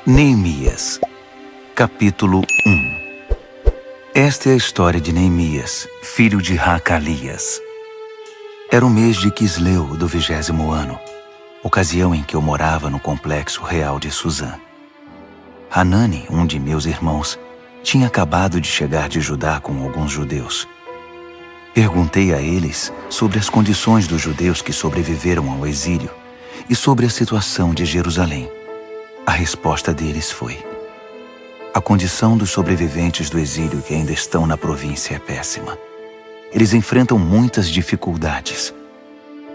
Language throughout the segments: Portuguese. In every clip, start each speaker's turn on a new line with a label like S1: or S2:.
S1: Neemias, capítulo 1. Esta é a história de Neemias, filho de Hacalias. Era o mês de Quisleu do 20º ano, ocasião em que eu morava no complexo real de Suzã. Hanani, um de meus irmãos, tinha acabado de chegar de Judá com alguns judeus. Perguntei a eles sobre as condições dos judeus que sobreviveram ao exílio e sobre a situação de Jerusalém. A resposta deles foi: a condição dos sobreviventes do exílio que ainda estão na província é péssima. Eles enfrentam muitas dificuldades.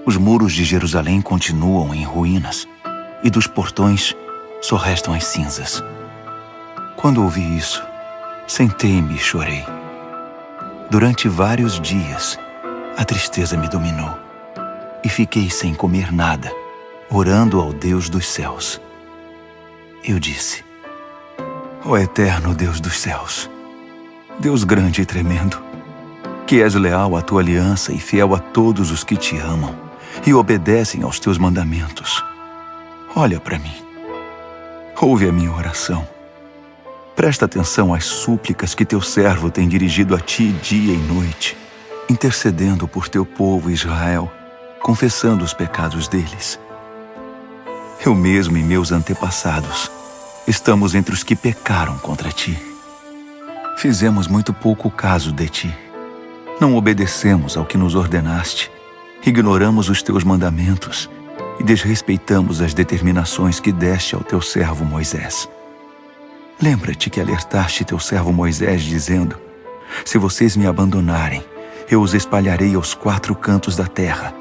S1: Os muros de Jerusalém continuam em ruínas e dos portões só restam as cinzas. Quando ouvi isso, sentei-me e chorei. Durante vários dias, a tristeza me dominou e fiquei sem comer nada, orando ao Deus dos céus. Eu disse: ó eterno Deus dos céus, Deus grande e tremendo, que és leal à tua aliança e fiel a todos os que te amam e obedecem aos teus mandamentos, olha para mim, ouve a minha oração. Presta atenção às súplicas que teu servo tem dirigido a ti dia e noite, intercedendo por teu povo Israel, confessando os pecados deles. Eu mesmo e meus antepassados estamos entre os que pecaram contra ti. Fizemos muito pouco caso de ti. Não obedecemos ao que nos ordenaste, ignoramos os teus mandamentos e desrespeitamos as determinações que deste ao teu servo Moisés. Lembra-te que alertaste teu servo Moisés, dizendo: se vocês me abandonarem, eu os espalharei aos 4 cantos da terra.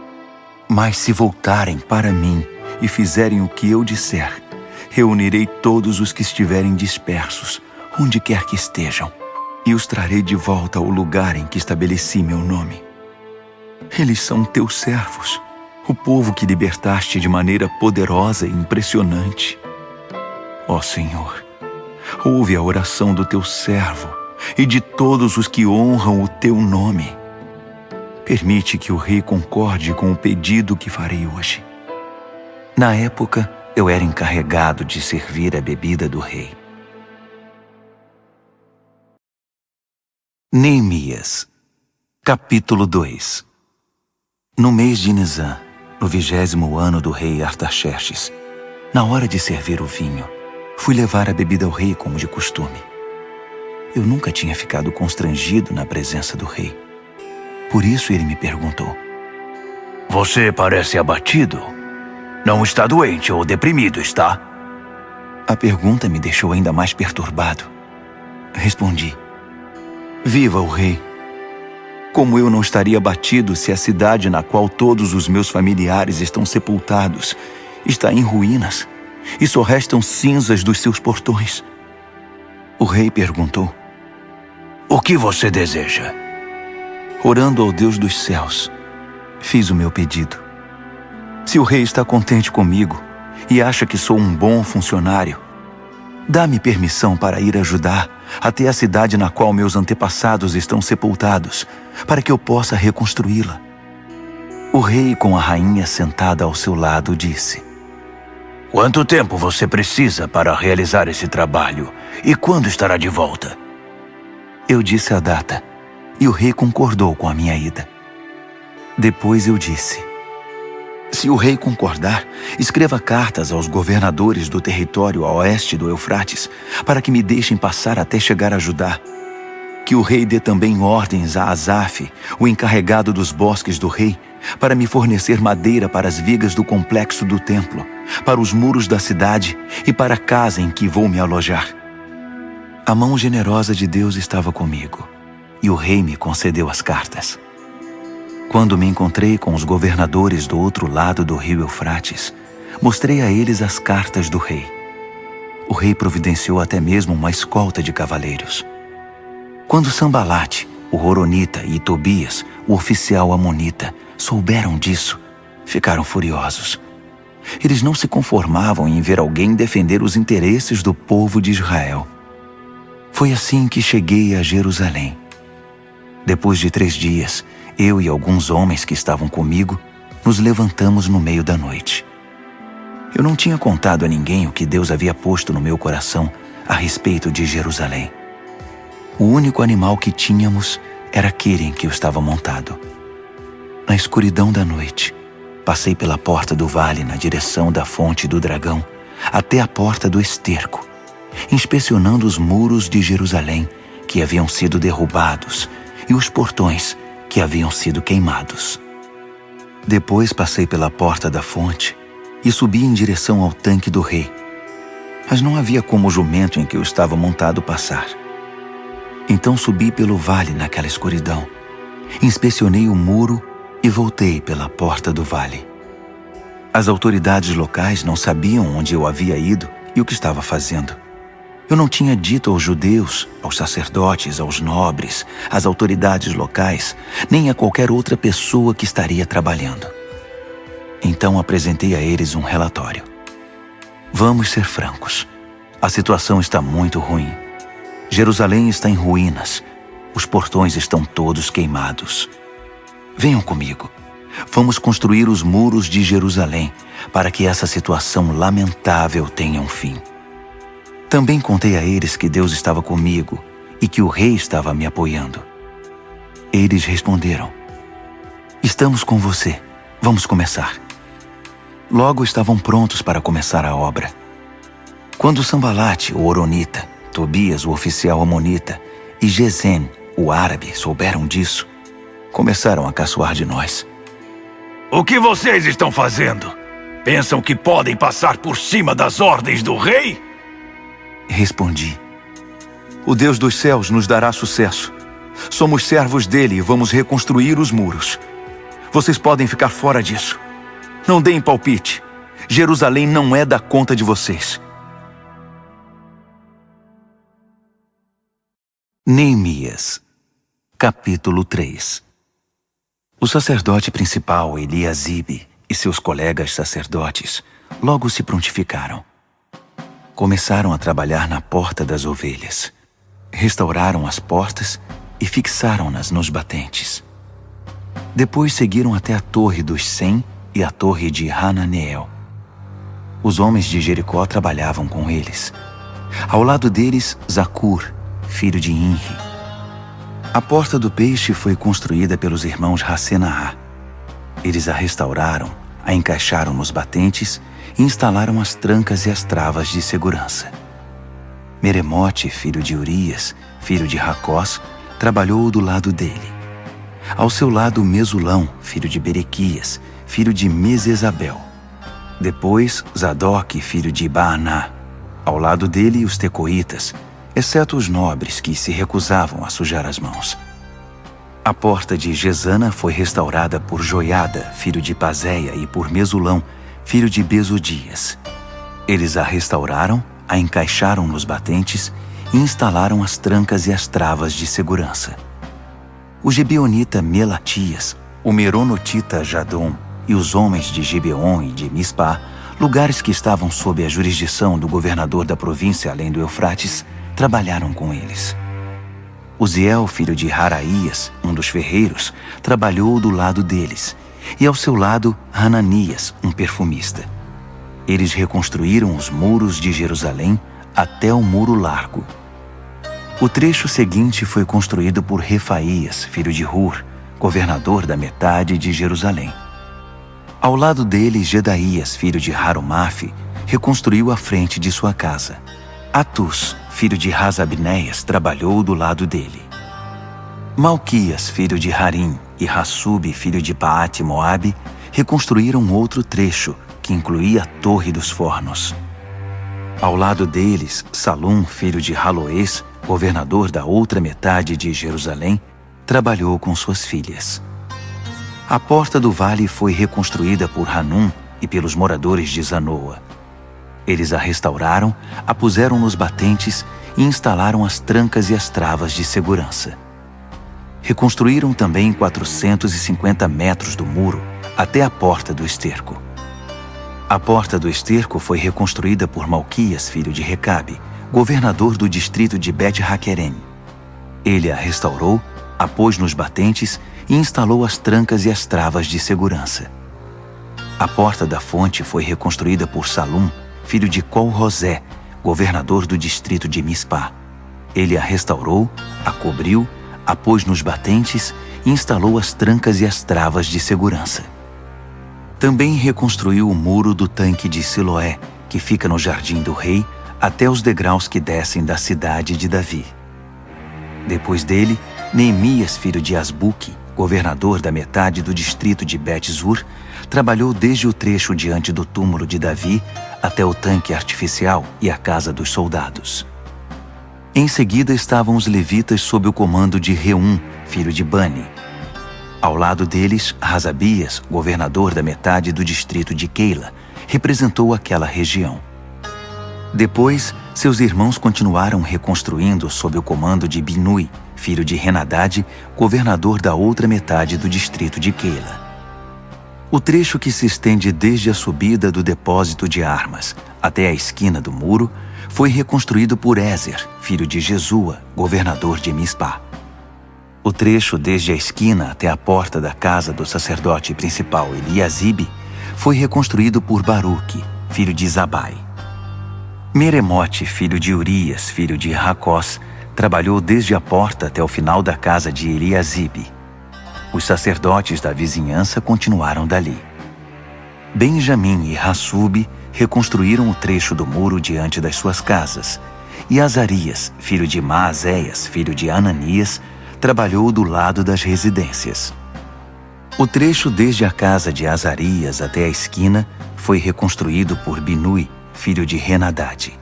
S1: Mas se voltarem para mim e fizerem o que eu disser, reunirei todos os que estiverem dispersos, onde quer que estejam, e os trarei de volta ao lugar em que estabeleci meu nome. Eles são teus servos, o povo que libertaste de maneira poderosa e impressionante. Ó Senhor, ouve a oração do teu servo e de todos os que honram o teu nome. Permite que o rei concorde com o pedido que farei hoje. Na época, eu era encarregado de servir a bebida do rei. Neemias, capítulo 2. No mês de Nisã, no 20º ano do rei Artaxerxes, na hora de servir o vinho, fui levar a bebida ao rei como de costume. Eu nunca tinha ficado constrangido na presença do rei. Por isso ele me perguntou: você parece abatido? Não está doente ou deprimido, está? A pergunta me deixou ainda mais perturbado. Respondi: viva o rei! Como eu não estaria abatido se a cidade na qual todos os meus familiares estão sepultados está em ruínas e só restam cinzas dos seus portões? O rei perguntou: o que você deseja? Orando ao Deus dos céus, fiz o meu pedido. Se o rei está contente comigo e acha que sou um bom funcionário, dá-me permissão para ir ajudar até a cidade na qual meus antepassados estão sepultados, para que eu possa reconstruí-la. O rei, com a rainha sentada ao seu lado, disse: quanto tempo você precisa para realizar esse trabalho e quando estará de volta? Eu disse a data e o rei concordou com a minha ida. Depois eu disse: se o rei concordar, escreva cartas aos governadores do território a oeste do Eufrates para que me deixem passar até chegar a Judá. Que o rei dê também ordens a Asaf, o encarregado dos bosques do rei, para me fornecer madeira para as vigas do complexo do templo, para os muros da cidade e para a casa em que vou me alojar. A mão generosa de Deus estava comigo, e o rei me concedeu as cartas. Quando me encontrei com os governadores do outro lado do rio Eufrates, mostrei a eles as cartas do rei. O rei providenciou até mesmo uma escolta de cavaleiros. Quando Sambalate, o Horonita, e Tobias, o oficial amonita, souberam disso, ficaram furiosos. Eles não se conformavam em ver alguém defender os interesses do povo de Israel. Foi assim que cheguei a Jerusalém. Depois de 3 dias, eu e alguns homens que estavam comigo nos levantamos no meio da noite. Eu não tinha contado a ninguém o que Deus havia posto no meu coração a respeito de Jerusalém. O único animal que tínhamos era aquele em que eu estava montado. Na escuridão da noite, passei pela porta do vale na direção da fonte do dragão até a porta do esterco, inspecionando os muros de Jerusalém que haviam sido derrubados e os portões que haviam sido queimados. Depois passei pela porta da fonte e subi em direção ao tanque do rei. Mas não havia como o jumento em que eu estava montado passar. Então subi pelo vale naquela escuridão, inspecionei o muro e voltei pela porta do vale. As autoridades locais não sabiam onde eu havia ido e o que estava fazendo. Eu não tinha dito aos judeus, aos sacerdotes, aos nobres, às autoridades locais, nem a qualquer outra pessoa que estaria trabalhando. Então apresentei a eles um relatório. Vamos ser francos. A situação está muito ruim. Jerusalém está em ruínas. Os portões estão todos queimados. Venham comigo. Vamos construir os muros de Jerusalém para que essa situação lamentável tenha um fim. Também contei a eles que Deus estava comigo e que o rei estava me apoiando. Eles responderam: estamos com você. Vamos começar. Logo estavam prontos para começar a obra. Quando Sambalate, o horonita, Tobias, o oficial amonita, e Gesem, o árabe, souberam disso, começaram a caçoar de nós.
S2: O que vocês estão fazendo? Pensam que podem passar por cima das ordens do rei?
S1: Respondi: o Deus dos céus nos dará sucesso. Somos servos dele e vamos reconstruir os muros. Vocês podem ficar fora disso. Não deem palpite. Jerusalém não é da conta de vocês. Neemias, capítulo 3. O sacerdote principal Eliasibe e seus colegas sacerdotes logo se prontificaram. Começaram a trabalhar na porta das ovelhas. Restauraram as portas e fixaram-nas nos batentes. Depois seguiram até a torre dos Sem e a torre de Hananeel. Os homens de Jericó trabalhavam com eles. Ao lado deles, Zacur, filho de Inri. A porta do peixe foi construída pelos irmãos Hassenaá. Eles a restauraram, a encaixaram nos batentes e instalaram as trancas e as travas de segurança. Meremote, filho de Urias, filho de Racós, trabalhou do lado dele. Ao seu lado, Mesulão, filho de Berequias, filho de Mesesabel. Depois, Zadok, filho de Baaná. Ao lado dele, os tecoitas, exceto os nobres que se recusavam a sujar as mãos. A porta de Gesana foi restaurada por Joiada, filho de Pazéia, e por Mesulão, filho de Besodias. Eles a restauraram, a encaixaram nos batentes e instalaram as trancas e as travas de segurança. O gibeonita Melatias, o meronotita Jadom e os homens de Gibeon e de Mispá, lugares que estavam sob a jurisdição do governador da província além do Eufrates, trabalharam com eles. Uziel, filho de Haraías, um dos ferreiros, trabalhou do lado deles, e ao seu lado Hananias, um perfumista. Eles reconstruíram os muros de Jerusalém até o muro largo. O trecho seguinte foi construído por Refaías, filho de Hur, governador da metade de Jerusalém. Ao lado dele, Gedaías, filho de Harumaf, reconstruiu a frente de sua casa. Atus, filho de Hasabneias, trabalhou do lado dele. Malquias, filho de Harim, e Hassub, filho de Paate-Moabe, reconstruíram outro trecho, que incluía a Torre dos Fornos. Ao lado deles, Salum, filho de Haloés, governador da outra metade de Jerusalém, trabalhou com suas filhas. A porta do vale foi reconstruída por Hanum e pelos moradores de Zanoa. Eles a restauraram, a puseram nos batentes e instalaram as trancas e as travas de segurança. Reconstruíram também 450 metros do muro até a porta do esterco. A porta do esterco foi reconstruída por Malquias, filho de Recabe, governador do distrito de Bet-Haquerem. Ele a restaurou, a pôs nos batentes e instalou as trancas e as travas de segurança. A porta da fonte foi reconstruída por Salum, filho de Col-Rosé, governador do distrito de Mispá. Ele a restaurou, a cobriu, a pôs nos batentes e instalou as trancas e as travas de segurança. Também reconstruiu o muro do tanque de Siloé, que fica no jardim do rei, até os degraus que descem da cidade de Davi. Depois dele, Neemias, filho de Asbuque, governador da metade do distrito de Bet-Zur, trabalhou desde o trecho diante do túmulo de Davi até o tanque artificial e a casa dos soldados. Em seguida estavam os levitas sob o comando de Reum, filho de Bani. Ao lado deles, Razabias, governador da metade do distrito de Keila, representou aquela região. Depois, seus irmãos continuaram reconstruindo sob o comando de Binui, filho de Henadade, governador da outra metade do distrito de Keila. O trecho que se estende desde a subida do depósito de armas até a esquina do muro foi reconstruído por Ézer, filho de Jesua, governador de Mispá. O trecho desde a esquina até a porta da casa do sacerdote principal Eliasibe foi reconstruído por Baruque, filho de Zabai. Meremote, filho de Urias, filho de Racós, trabalhou desde a porta até o final da casa de Eliasibe. Os sacerdotes da vizinhança continuaram dali. Benjamim e Hassube reconstruíram o trecho do muro diante das suas casas, e Azarias, filho de Maazéias, filho de Ananias, trabalhou do lado das residências. O trecho desde a casa de Azarias até a esquina foi reconstruído por Binui, filho de Henadade.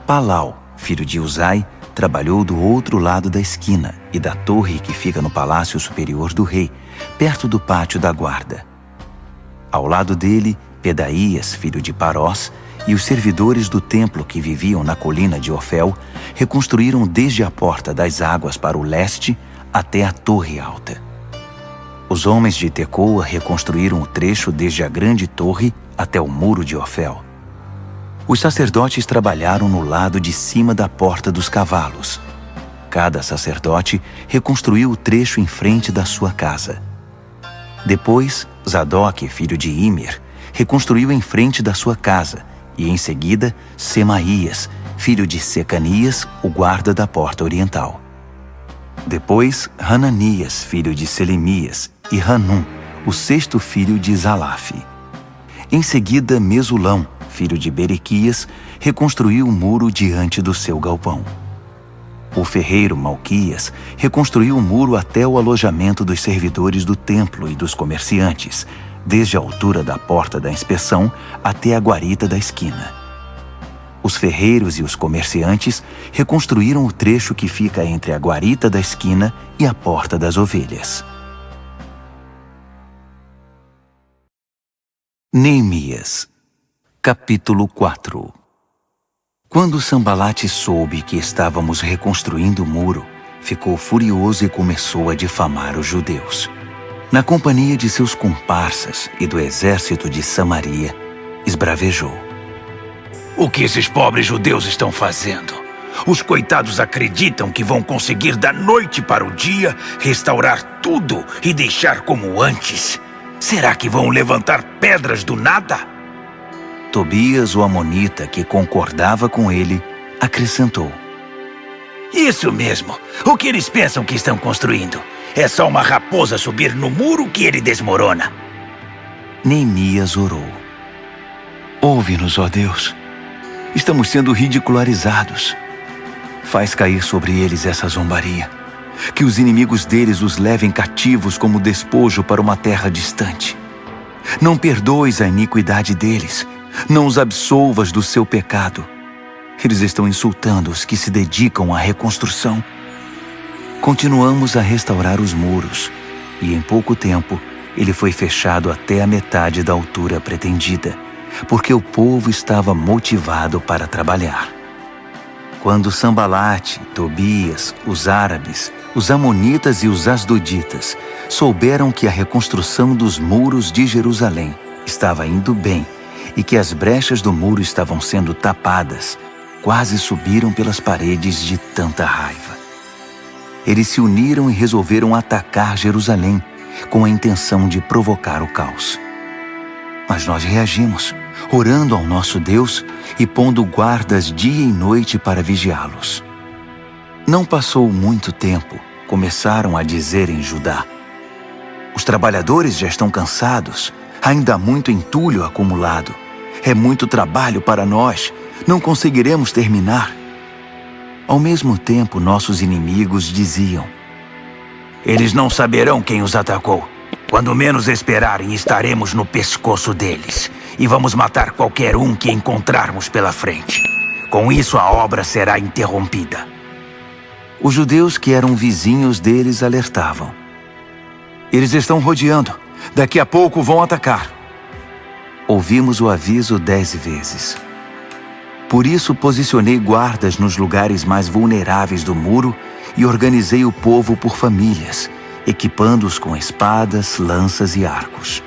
S1: Palau, filho de Uzai, trabalhou do outro lado da esquina e da torre que fica no palácio superior do rei, perto do pátio da guarda. Ao lado dele, Pedaías, filho de Parós, e os servidores do templo que viviam na colina de Ofel reconstruíram desde a porta das águas para o leste até a torre alta. Os homens de Tecoa reconstruíram o trecho desde a grande torre até o muro de Ofel. Os sacerdotes trabalharam no lado de cima da porta dos cavalos. Cada sacerdote reconstruiu o trecho em frente da sua casa. Depois, Zadok, filho de Imer, reconstruiu em frente da sua casa, e em seguida, Semaías, filho de Secanias, o guarda da porta oriental. Depois, Hananias, filho de Selemias, e Hanum, o sexto filho de Zalaf. Em seguida, Mesulão, filho de Berequias, reconstruiu o muro diante do seu galpão. O ferreiro Malquias reconstruiu o muro até o alojamento dos servidores do templo e dos comerciantes, desde a altura da porta da inspeção até a guarita da esquina. Os ferreiros e os comerciantes reconstruíram o trecho que fica entre a guarita da esquina e a porta das ovelhas. Neemias, capítulo 4. Quando Sambalate soube que estávamos reconstruindo o muro, ficou furioso e começou a difamar os judeus. Na companhia de seus comparsas e do exército de Samaria, esbravejou.
S2: O que esses pobres judeus estão fazendo? Os coitados acreditam que vão conseguir da noite para o dia restaurar tudo e deixar como antes. Será que vão levantar pedras do nada?
S1: Tobias, o amonita, que concordava com ele, acrescentou.
S2: Isso mesmo. O que eles pensam que estão construindo? É só uma raposa subir no muro que ele desmorona.
S1: Neemias orou. Ouve-nos, ó Deus. Estamos sendo ridicularizados. Faz cair sobre eles essa zombaria. Que os inimigos deles os levem cativos como despojo para uma terra distante. Não perdoes a iniquidade deles. Não os absolvas do seu pecado. Eles estão insultando os que se dedicam à reconstrução. Continuamos a restaurar os muros, e em pouco tempo ele foi fechado até a metade da altura pretendida, porque o povo estava motivado para trabalhar. Quando Sambalate, Tobias, os árabes, os amonitas e os asdoditas souberam que a reconstrução dos muros de Jerusalém estava indo bem e que as brechas do muro estavam sendo tapadas, quase subiram pelas paredes de tanta raiva. Eles se uniram e resolveram atacar Jerusalém com a intenção de provocar o caos. Mas nós reagimos, orando ao nosso Deus e pondo guardas dia e noite para vigiá-los. Não passou muito tempo, começaram a dizer em Judá: os trabalhadores já estão cansados, ainda há muito entulho acumulado. É muito trabalho para nós, não conseguiremos terminar. Ao mesmo tempo, nossos inimigos diziam: eles não saberão quem os atacou. Quando menos esperarem, estaremos no pescoço deles e vamos matar qualquer um que encontrarmos pela frente. Com isso, a obra será interrompida. Os judeus que eram vizinhos deles alertavam: eles estão rodeando. Daqui a pouco vão atacar. Ouvimos o aviso 10 vezes. Por isso, posicionei guardas nos lugares mais vulneráveis do muro e organizei o povo por famílias, equipando-os com espadas, lanças e arcos.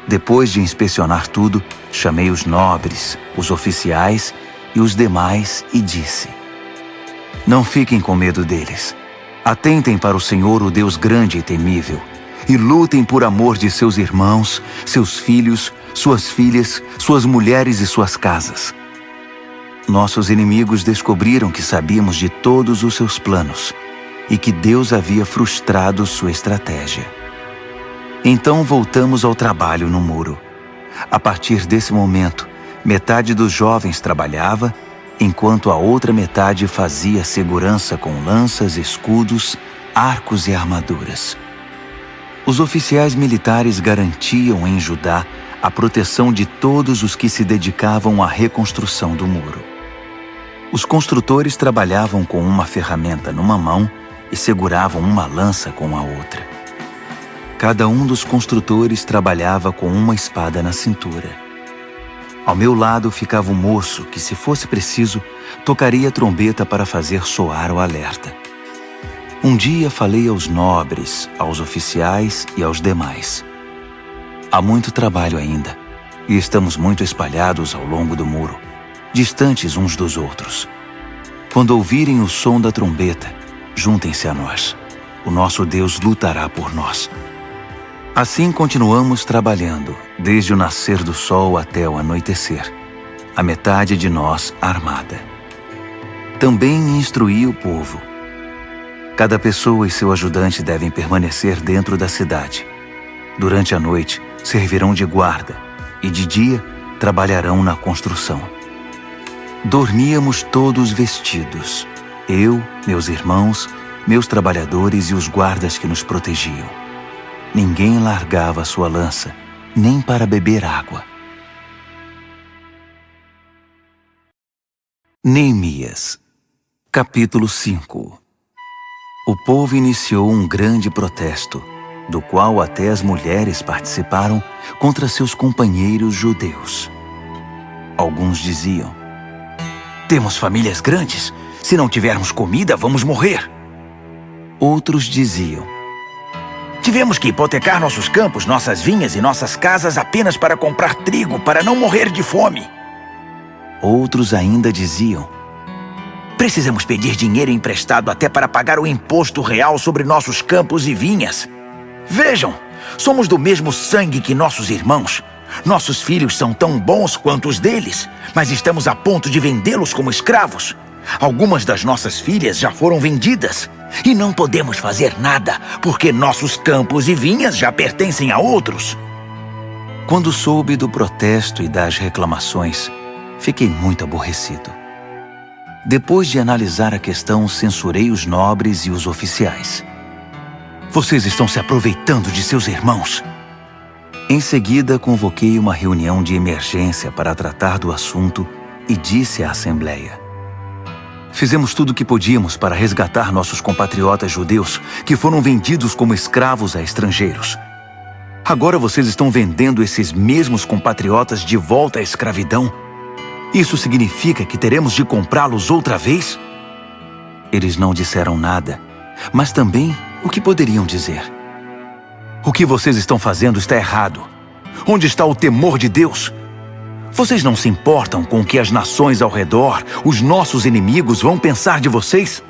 S1: Depois de inspecionar tudo, chamei os nobres, os oficiais e os demais e disse: não fiquem com medo deles. Atentem para o Senhor, o Deus grande e temível, e lutem por amor de seus irmãos, seus filhos, suas filhas, suas mulheres e suas casas. Nossos inimigos descobriram que sabíamos de todos os seus planos e que Deus havia frustrado sua estratégia. Então voltamos ao trabalho no muro. A partir desse momento, metade dos jovens trabalhava, enquanto a outra metade fazia segurança com lanças, escudos, arcos e armaduras. Os oficiais militares garantiam em Judá a proteção de todos os que se dedicavam à reconstrução do muro. Os construtores trabalhavam com uma ferramenta numa mão e seguravam uma lança com a outra. Cada um dos construtores trabalhava com uma espada na cintura. Ao meu lado ficava um moço que, se fosse preciso, tocaria a trombeta para fazer soar o alerta. Um dia falei aos nobres, aos oficiais e aos demais: há muito trabalho ainda, e estamos muito espalhados ao longo do muro, distantes uns dos outros. Quando ouvirem o som da trombeta, juntem-se a nós. O nosso Deus lutará por nós. Assim continuamos trabalhando, desde o nascer do sol até o anoitecer, a metade de nós armada. Também instruí o povo: cada pessoa e seu ajudante devem permanecer dentro da cidade. Durante a noite, servirão de guarda, e de dia, trabalharão na construção. Dormíamos todos vestidos, eu, meus irmãos, meus trabalhadores e os guardas que nos protegiam. Ninguém largava sua lança, nem para beber água. Neemias, capítulo 5. O povo iniciou um grande protesto, do qual até as mulheres participaram, contra seus companheiros judeus. Alguns diziam: temos famílias grandes. Se não tivermos comida, vamos morrer. Outros diziam: tivemos que hipotecar nossos campos, nossas vinhas e nossas casas apenas para comprar trigo, para não morrer de fome. Outros ainda diziam: precisamos pedir dinheiro emprestado até para pagar o imposto real sobre nossos campos e vinhas. Vejam, somos do mesmo sangue que nossos irmãos. Nossos filhos são tão bons quanto os deles, mas estamos a ponto de vendê-los como escravos. Algumas das nossas filhas já foram vendidas. E não podemos fazer nada, porque nossos campos e vinhas já pertencem a outros. Quando soube do protesto e das reclamações, fiquei muito aborrecido. Depois de analisar a questão, censurei os nobres e os oficiais. Vocês estão se aproveitando de seus irmãos. Em seguida, convoquei uma reunião de emergência para tratar do assunto e disse à Assembleia: fizemos tudo o que podíamos para resgatar nossos compatriotas judeus que foram vendidos como escravos a estrangeiros. Agora vocês estão vendendo esses mesmos compatriotas de volta à escravidão. Isso significa que teremos de comprá-los outra vez? Eles não disseram nada, mas também o que poderiam dizer? O que vocês estão fazendo está errado. Onde está o temor de Deus? Vocês não se importam com o que as nações ao redor, os nossos inimigos, vão pensar de vocês?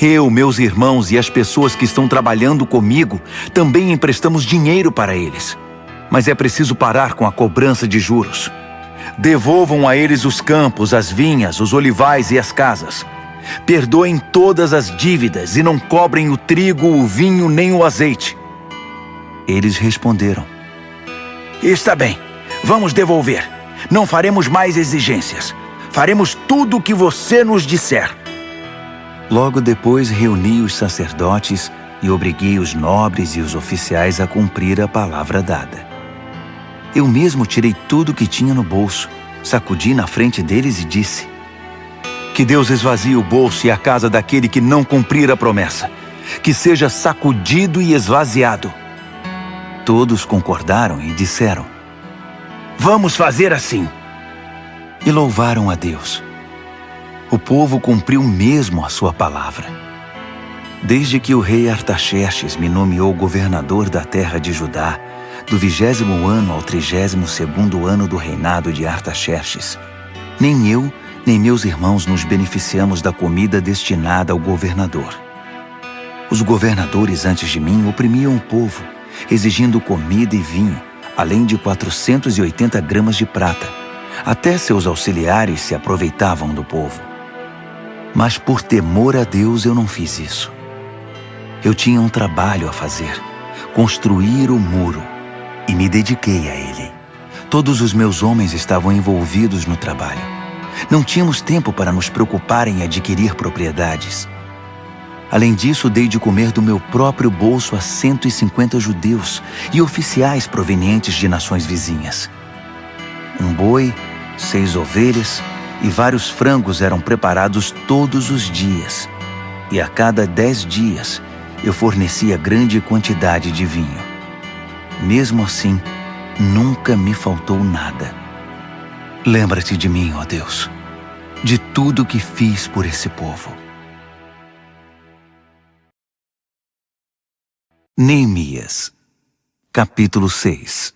S1: Eu, meus irmãos e as pessoas que estão trabalhando comigo, também emprestamos dinheiro para eles. Mas é preciso parar com a cobrança de juros. Devolvam a eles os campos, as vinhas, os olivais e as casas. Perdoem todas as dívidas e não cobrem o trigo, o vinho nem o azeite. Eles responderam: está bem, vamos devolver. Não faremos mais exigências. Faremos tudo o que você nos disser. Logo depois reuni os sacerdotes e obriguei os nobres e os oficiais a cumprir a palavra dada. Eu mesmo tirei tudo o que tinha no bolso, sacudi na frente deles e disse: que Deus esvazie o bolso e a casa daquele que não cumprir a promessa. Que seja sacudido e esvaziado. Todos concordaram e disseram: vamos fazer assim. E louvaram a Deus. O povo cumpriu mesmo a sua palavra. Desde que o rei Artaxerxes me nomeou governador da terra de Judá, do 20º ano ao 32º ano do reinado de Artaxerxes, nem eu, nem meus irmãos nos beneficiamos da comida destinada ao governador. Os governadores antes de mim oprimiam o povo, exigindo comida e vinho, além de 480 gramas de prata. Até seus auxiliares se aproveitavam do povo. Mas por temor a Deus eu não fiz isso. Eu tinha um trabalho a fazer, construir o muro, e me dediquei a ele. Todos os meus homens estavam envolvidos no trabalho. Não tínhamos tempo para nos preocupar em adquirir propriedades. Além disso, dei de comer do meu próprio bolso a 150 judeus e oficiais provenientes de nações vizinhas. Um boi, 6 ovelhas e vários frangos eram preparados todos os dias. E a cada 10 dias, eu fornecia grande quantidade de vinho. Mesmo assim, nunca me faltou nada. Lembra-te de mim, ó Deus, de tudo que fiz por esse povo. Neemias, capítulo 6.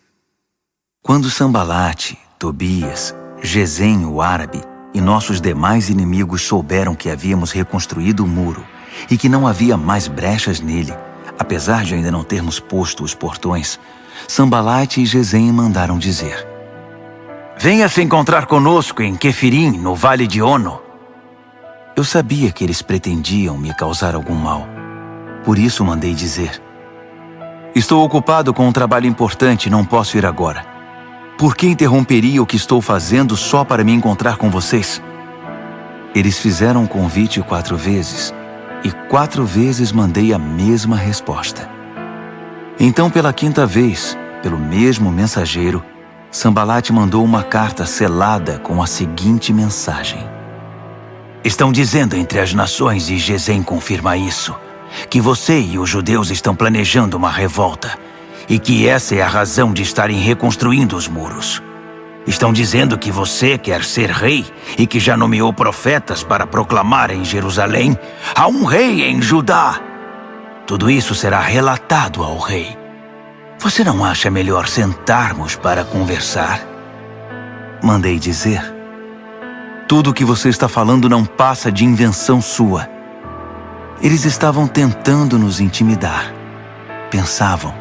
S1: Quando Sambalate, Tobias, Gesem, o árabe, e nossos demais inimigos souberam que havíamos reconstruído o muro e que não havia mais brechas nele, apesar de ainda não termos posto os portões, Sambalate e Gesem mandaram dizer: venha se encontrar conosco em Quefirim, no vale de Ono. Eu sabia que eles pretendiam me causar algum mal. Por isso mandei dizer: estou ocupado com um trabalho importante e não posso ir agora. Por que interromperia o que estou fazendo só para me encontrar com vocês? Eles fizeram o convite 4 vezes, e 4 vezes mandei a mesma resposta. Então, pela 5ª vez, pelo mesmo mensageiro, Sambalate mandou uma carta selada com a seguinte mensagem: estão dizendo entre as nações, e Gesem confirma isso, que você e os judeus estão planejando uma revolta e que essa é a razão de estarem reconstruindo os muros. Estão dizendo que você quer ser rei e que já nomeou profetas para proclamar em Jerusalém: há um rei em Judá. Tudo isso será relatado ao rei. Você não acha melhor sentarmos para conversar? Mandei dizer: tudo o que você está falando não passa de invenção sua. Eles estavam tentando nos intimidar. Pensavam: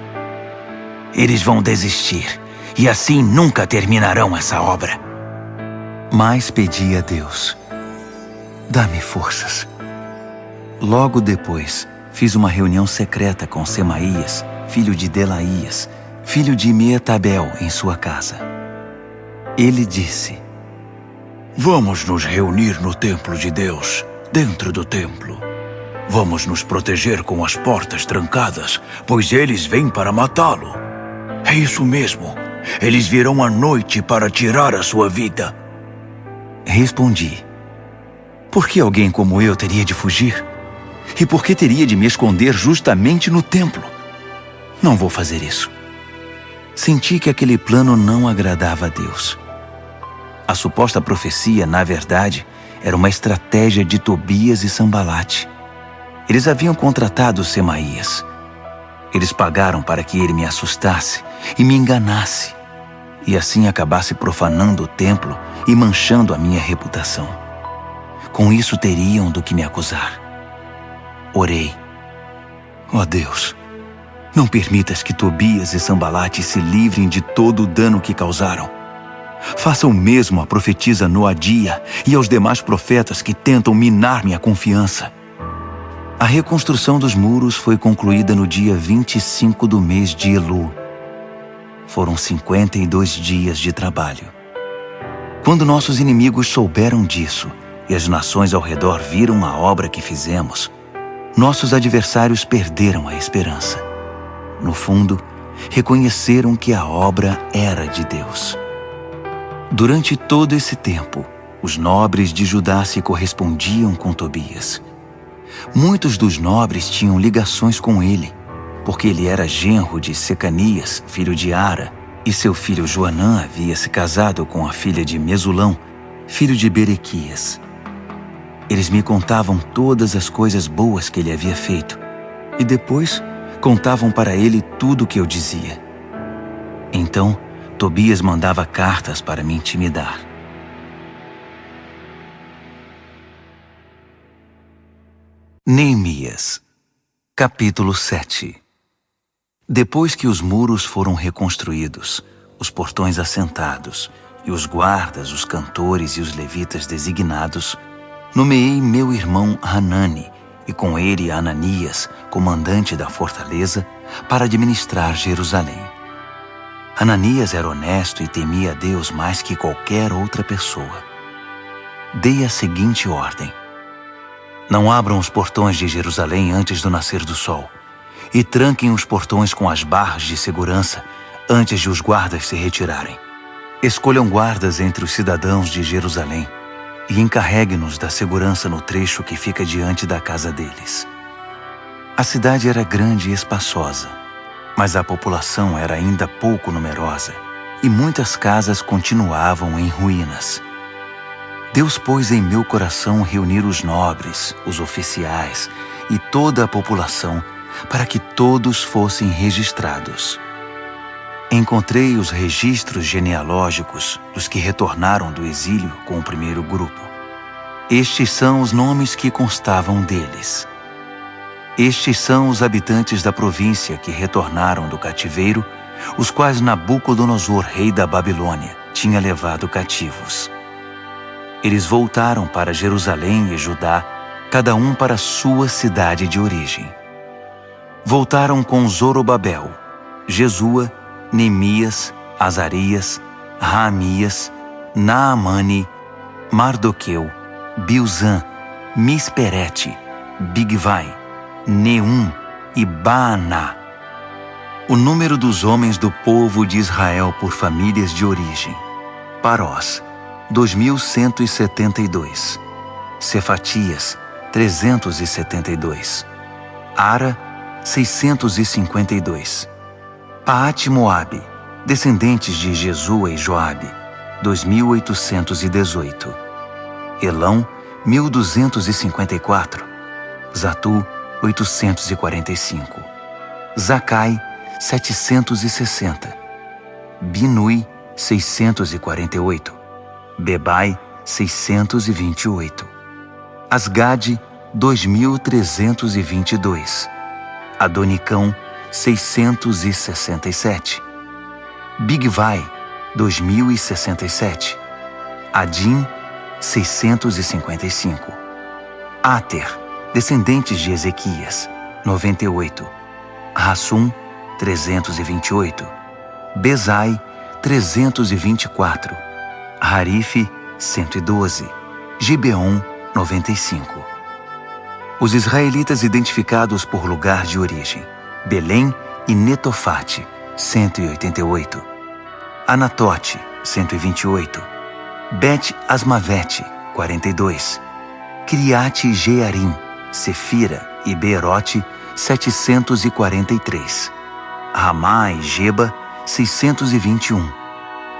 S1: eles vão desistir, e assim nunca terminarão essa obra. Mas pedi a Deus: dá-me forças. Logo depois, fiz uma reunião secreta com Semaías, filho de Delaías, filho de Meetabel, em sua casa. Ele disse: vamos nos reunir no templo de Deus, dentro do templo. Vamos nos proteger com as portas trancadas, pois eles vêm para matá-lo. É isso mesmo. Eles virão à noite para tirar a sua vida. Respondi: por que alguém como eu teria de fugir? E por que teria de me esconder justamente no templo? Não vou fazer isso. Senti que aquele plano não agradava a Deus. A suposta profecia, na verdade, era uma estratégia de Tobias e Sambalate. Eles haviam contratado Semaías. Eles pagaram para que ele me assustasse e me enganasse, e assim acabasse profanando o templo e manchando a minha reputação. Com isso teriam do que me acusar. Orei: ó Deus, Não permitas que Tobias e Sambalate se livrem de todo o dano que causaram. Faça o mesmo à profetisa Noadia e aos demais profetas que tentam minar minha confiança. A reconstrução dos muros foi concluída no dia 25 do mês de Elu. Foram 52 dias de trabalho. Quando nossos inimigos souberam disso e as nações ao redor viram a obra que fizemos, nossos adversários perderam a esperança. No fundo, reconheceram que a obra era de Deus. Durante todo esse tempo, os nobres de Judá se correspondiam com Tobias. Muitos dos nobres tinham ligações com ele, porque ele era genro de Secanias, filho de Ara, e seu filho Joanã havia se casado com a filha de Mesulão, filho de Berequias. Eles me contavam todas as coisas boas que ele havia feito, e depois contavam para ele tudo o que eu dizia. Então, Tobias mandava cartas para me intimidar. Neemias, capítulo 7. Depois que os muros foram reconstruídos, os portões assentados e os guardas, os cantores e os levitas designados, nomeei meu irmão Hanani e com ele Ananias, comandante da fortaleza, para administrar Jerusalém. Ananias era honesto e temia a Deus mais que qualquer outra pessoa. Dei a seguinte ordem: não abram os portões de Jerusalém antes do nascer do sol, e tranquem os portões com as barras de segurança antes de os guardas se retirarem. Escolham guardas entre os cidadãos de Jerusalém e encarregue-nos da segurança no trecho que fica diante da casa deles. A cidade era grande e espaçosa, mas a população era ainda pouco numerosa e muitas casas continuavam em ruínas. Deus pôs em meu coração reunir os nobres, os oficiais e toda a população para que todos fossem registrados. Encontrei os registros genealógicos dos que retornaram do exílio com o primeiro grupo. Estes são os nomes que constavam deles. Estes são os habitantes da província que retornaram do cativeiro, os quais Nabucodonosor, rei da Babilônia, tinha levado cativos. Eles voltaram para Jerusalém e Judá, cada um para sua cidade de origem. Voltaram com Zorobabel, Jesua, Neemias, Azarias, Raamias, Naamani, Mardoqueu, Bilzã, Misperete, Bigvai, Neum e Baaná. O número dos homens do povo de Israel por famílias de origem: Parós, 2.172. Cefatias, 372. Ara, 652. Paate-Moabe, descendentes de Jesua e Joabe, 2.818. Elão, 1.254. Zatu, 845. Zacai, 760. Binui, 648. Bebai, 628. Asgade, 2.322. Adonicão, 667. Bigvai, 2.067. Adim, 655. Ater, descendentes de Ezequias, 98. Rassum, 328. Bezai, 324. Harife, 112. Gibeon, 95. Os israelitas identificados por lugar de origem: Belém e Netofate, 188. Anatote, 128. Bet-Asmavete, 42. Criate Jearim, Sefira e Beerote, 743. Ramá e Geba, 621.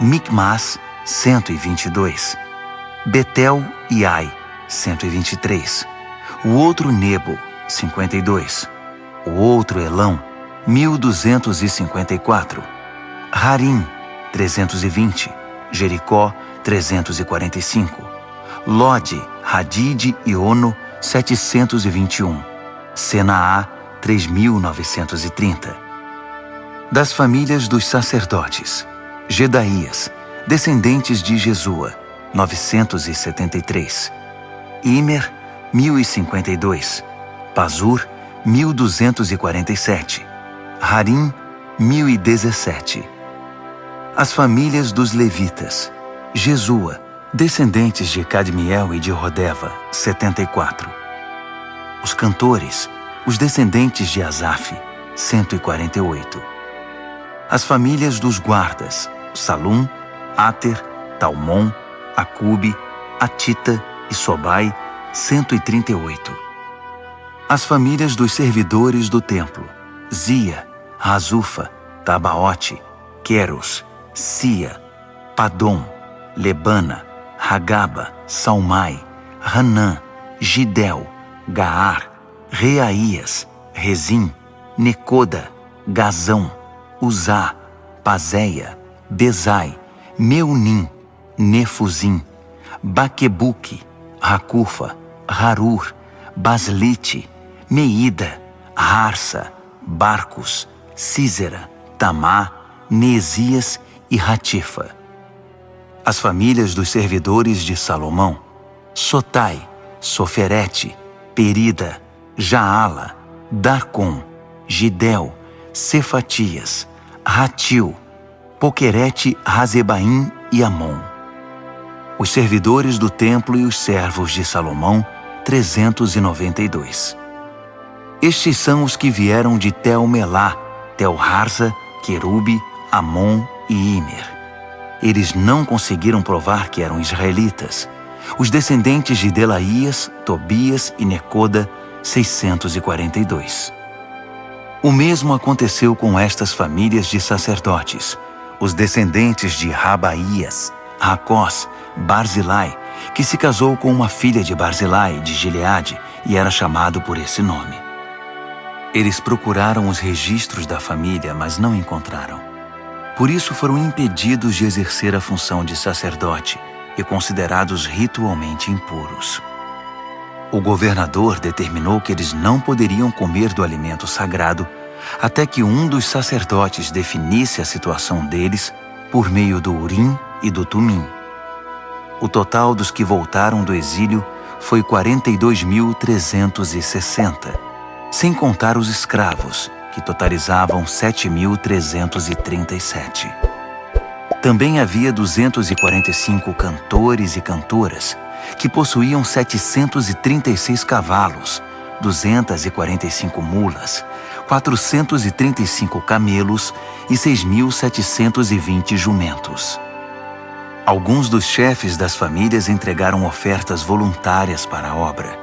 S1: Micmas, 122. Betel e Ai, 123. O outro Nebo, 52. O outro Elão, 1.254. Harim, 320. Jericó, 345. Lode, Hadide e Ono, 721. Senaá, 3.930. Das famílias dos sacerdotes: Gedaías, descendentes de Jesua, 973. Imer, 1052. Pazur, 1247. Harim, 1017. As famílias dos levitas: Jesua, descendentes de Cadmiel e de Rodeva, 74. Os cantores, os descendentes de Asaf, 148. As famílias dos guardas: Salum, Ater, Talmon, Acube, Atita e Sobai, 138. As famílias dos servidores do templo: Zia, Razufa, Tabaote, Queros, Sia, Padom, Lebana, Hagaba, Salmai, Hanã, Gidel, Gaar, Reaías, Rezim, Necoda, Gazão, Uzá, Pazéia, Bezai, Meunim, Nefuzim, Baquebuque, Racufa, Harur, Baslite, Meida, Harsa, Barcos, Císera, Tamá, Neesias e Ratifa. As famílias dos servidores de Salomão: Sotai, Soferete, Perida, Jaala, Darcom, Gidel, Cefatias, Ratil, Poquerete, Razebaim e Amon. Os servidores do templo e os servos de Salomão, 392. Estes são os que vieram de Tel-Melá, Tel-Harza, Querube, Amon e Imer. Eles não conseguiram provar que eram israelitas. Os descendentes de Delaías, Tobias e Necoda, 642. O mesmo aconteceu com estas famílias de sacerdotes: os descendentes de Rabaías, Racós, Barzilai, que se casou com uma filha de Barzilai de Gileade e era chamado por esse nome. Eles procuraram os registros da família, mas não encontraram. Por isso foram impedidos de exercer a função de sacerdote e considerados ritualmente impuros. O governador determinou que eles não poderiam comer do alimento sagrado até que um dos sacerdotes definisse a situação deles por meio do Urim e do Tumim. O total dos que voltaram do exílio foi 42.360, sem contar os escravos, que totalizavam 7.337. Também havia 245 cantores e cantoras, que possuíam 736 cavalos, 245 mulas, 435 camelos e 6.720 jumentos. Alguns dos chefes das famílias entregaram ofertas voluntárias para a obra.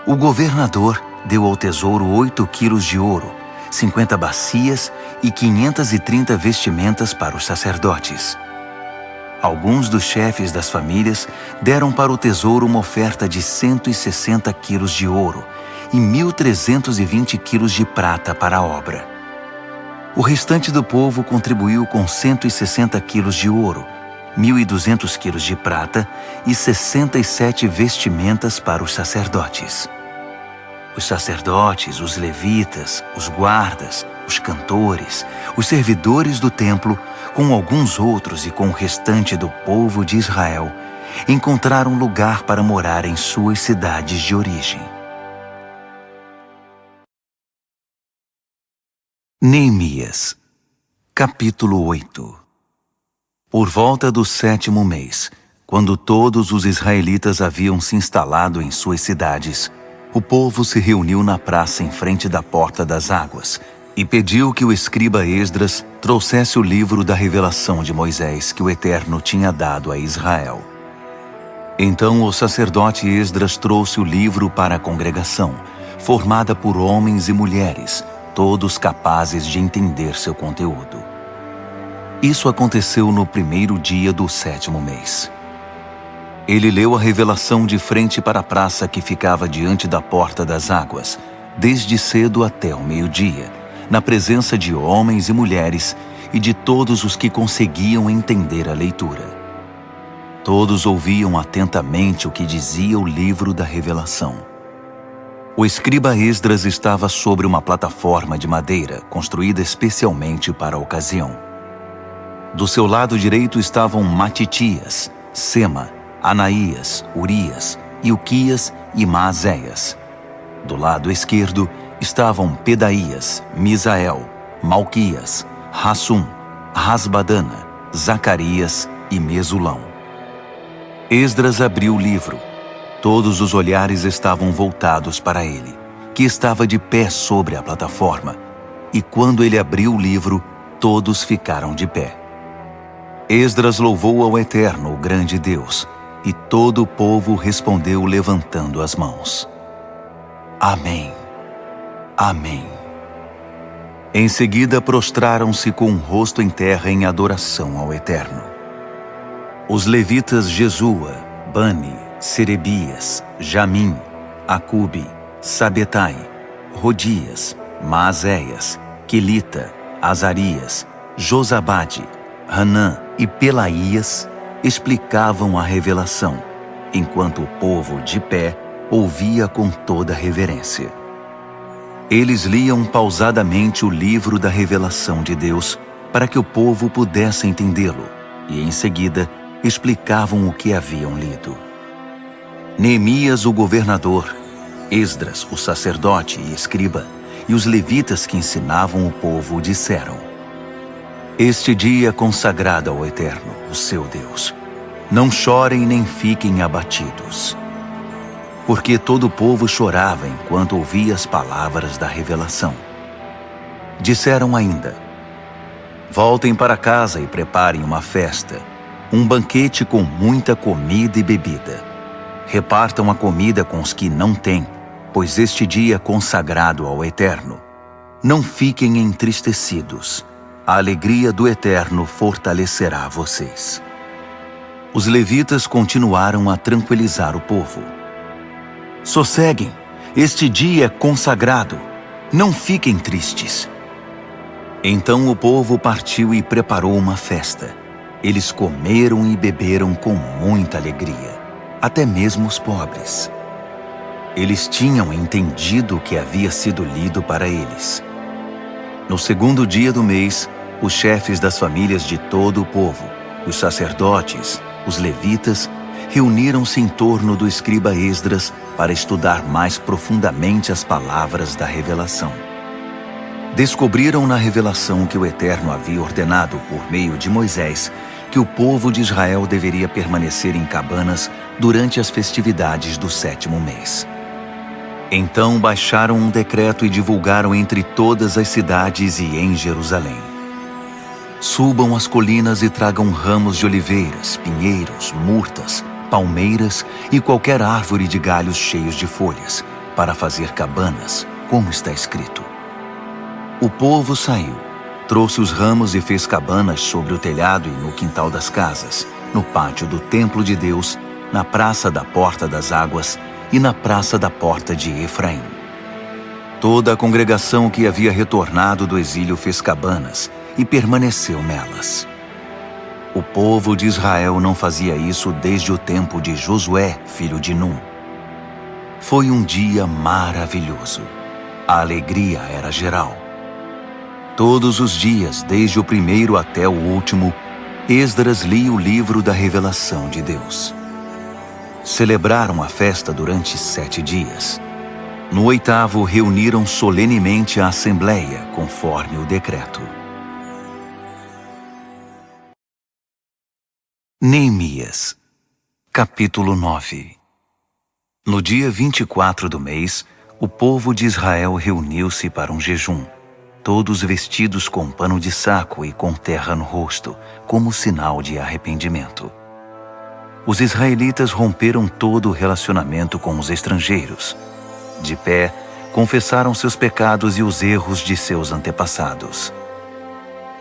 S1: O governador deu ao tesouro 8 quilos de ouro, 50 bacias e 530 vestimentas para os sacerdotes. Alguns dos chefes das famílias deram para o tesouro uma oferta de 160 quilos de ouro e 1.320 quilos de prata para a obra. O restante do povo contribuiu com 160 quilos de ouro, 1.200 quilos de prata e 67 vestimentas para os sacerdotes. Os sacerdotes, os levitas, os guardas, os cantores, os servidores do templo, com alguns outros e com o restante do povo de Israel, encontraram lugar para morar em suas cidades de origem. Neemias, capítulo 8. Por volta do 7º mês, quando todos os israelitas haviam se instalado em suas cidades, o povo se reuniu na praça em frente da Porta das Águas e pediu que o escriba Esdras trouxesse o livro da revelação de Moisés que o Eterno tinha dado a Israel. Então o sacerdote Esdras trouxe o livro para a congregação, formada por homens e mulheres, todos capazes de entender seu conteúdo. Isso aconteceu no 1º dia do 7º mês. Ele leu a revelação de frente para a praça que ficava diante da Porta das Águas, desde cedo até o meio-dia, na presença de homens e mulheres e de todos os que conseguiam entender a leitura. Todos ouviam atentamente o que dizia o livro da revelação. O escriba Esdras estava sobre uma plataforma de madeira construída especialmente para a ocasião. Do seu lado direito estavam Matitias, Sema, Anaías, Urias, Ilquias e Maazéias. Do lado esquerdo estavam Pedaías, Misael, Malquias, Hassum, Rasbadana, Zacarias e Mesulão. Esdras abriu o livro. Todos os olhares estavam voltados para ele, que estava de pé sobre a plataforma, e quando ele abriu o livro, todos ficaram de pé. Esdras louvou ao Eterno, o grande Deus, e todo o povo respondeu levantando as mãos. Amém. Amém. Em seguida prostraram-se com o rosto em terra em adoração ao Eterno. Os levitas Jesua, Bani, Serebias, Jamim, Acube, Sabetai, Rodias, Maazéias, Quelita, Azarias, Josabade, Hanã e Pelaías explicavam a revelação, enquanto o povo de pé ouvia com toda reverência. Eles liam pausadamente o livro da revelação de Deus para que o povo pudesse entendê-lo, e em seguida explicavam o que haviam lido. Neemias, o governador, Esdras, o sacerdote e escriba, e os levitas que ensinavam o povo disseram: Este dia é consagrado ao Eterno, o seu Deus. Não chorem nem fiquem abatidos. Porque todo o povo chorava enquanto ouvia as palavras da revelação. Disseram ainda: Voltem para casa e preparem uma festa, um banquete com muita comida e bebida. Repartam a comida com os que não têm, pois este dia é consagrado ao Eterno. Não fiquem entristecidos. A alegria do Eterno fortalecerá vocês. Os levitas continuaram a tranquilizar o povo. Sosseguem, este dia é consagrado. Não fiquem tristes. Então o povo partiu e preparou uma festa. Eles comeram e beberam com muita alegria, até mesmo os pobres. Eles tinham entendido o que havia sido lido para eles. No segundo dia do mês, os chefes das famílias de todo o povo, os sacerdotes, os levitas, reuniram-se em torno do escriba Esdras para estudar mais profundamente as palavras da revelação. Descobriram na revelação que o Eterno havia ordenado por meio de Moisés que o povo de Israel deveria permanecer em cabanas durante as festividades do 7º mês. Então baixaram um decreto e divulgaram entre todas as cidades e em Jerusalém. Subam as colinas e tragam ramos de oliveiras, pinheiros, murtas, palmeiras e qualquer árvore de galhos cheios de folhas, para fazer cabanas, como está escrito. O povo saiu, trouxe os ramos e fez cabanas sobre o telhado e no quintal das casas, no pátio do templo de Deus, na praça da Porta das Águas e na praça da Porta de Efraim. Toda a congregação que havia retornado do exílio fez cabanas e permaneceu nelas. O povo de Israel não fazia isso desde o tempo de Josué, filho de Num. Foi um dia maravilhoso. A alegria era geral. Todos os dias, desde o primeiro até o último, Esdras lia o livro da revelação de Deus. Celebraram a festa durante 7 dias. No 8º, reuniram solenemente a assembleia, conforme o decreto. Neemias, capítulo 9. No dia 24 do mês, o povo de Israel reuniu-se para um jejum, todos vestidos com pano de saco e com terra no rosto, como sinal de arrependimento. Os israelitas romperam todo o relacionamento com os estrangeiros. De pé, confessaram seus pecados e os erros de seus antepassados.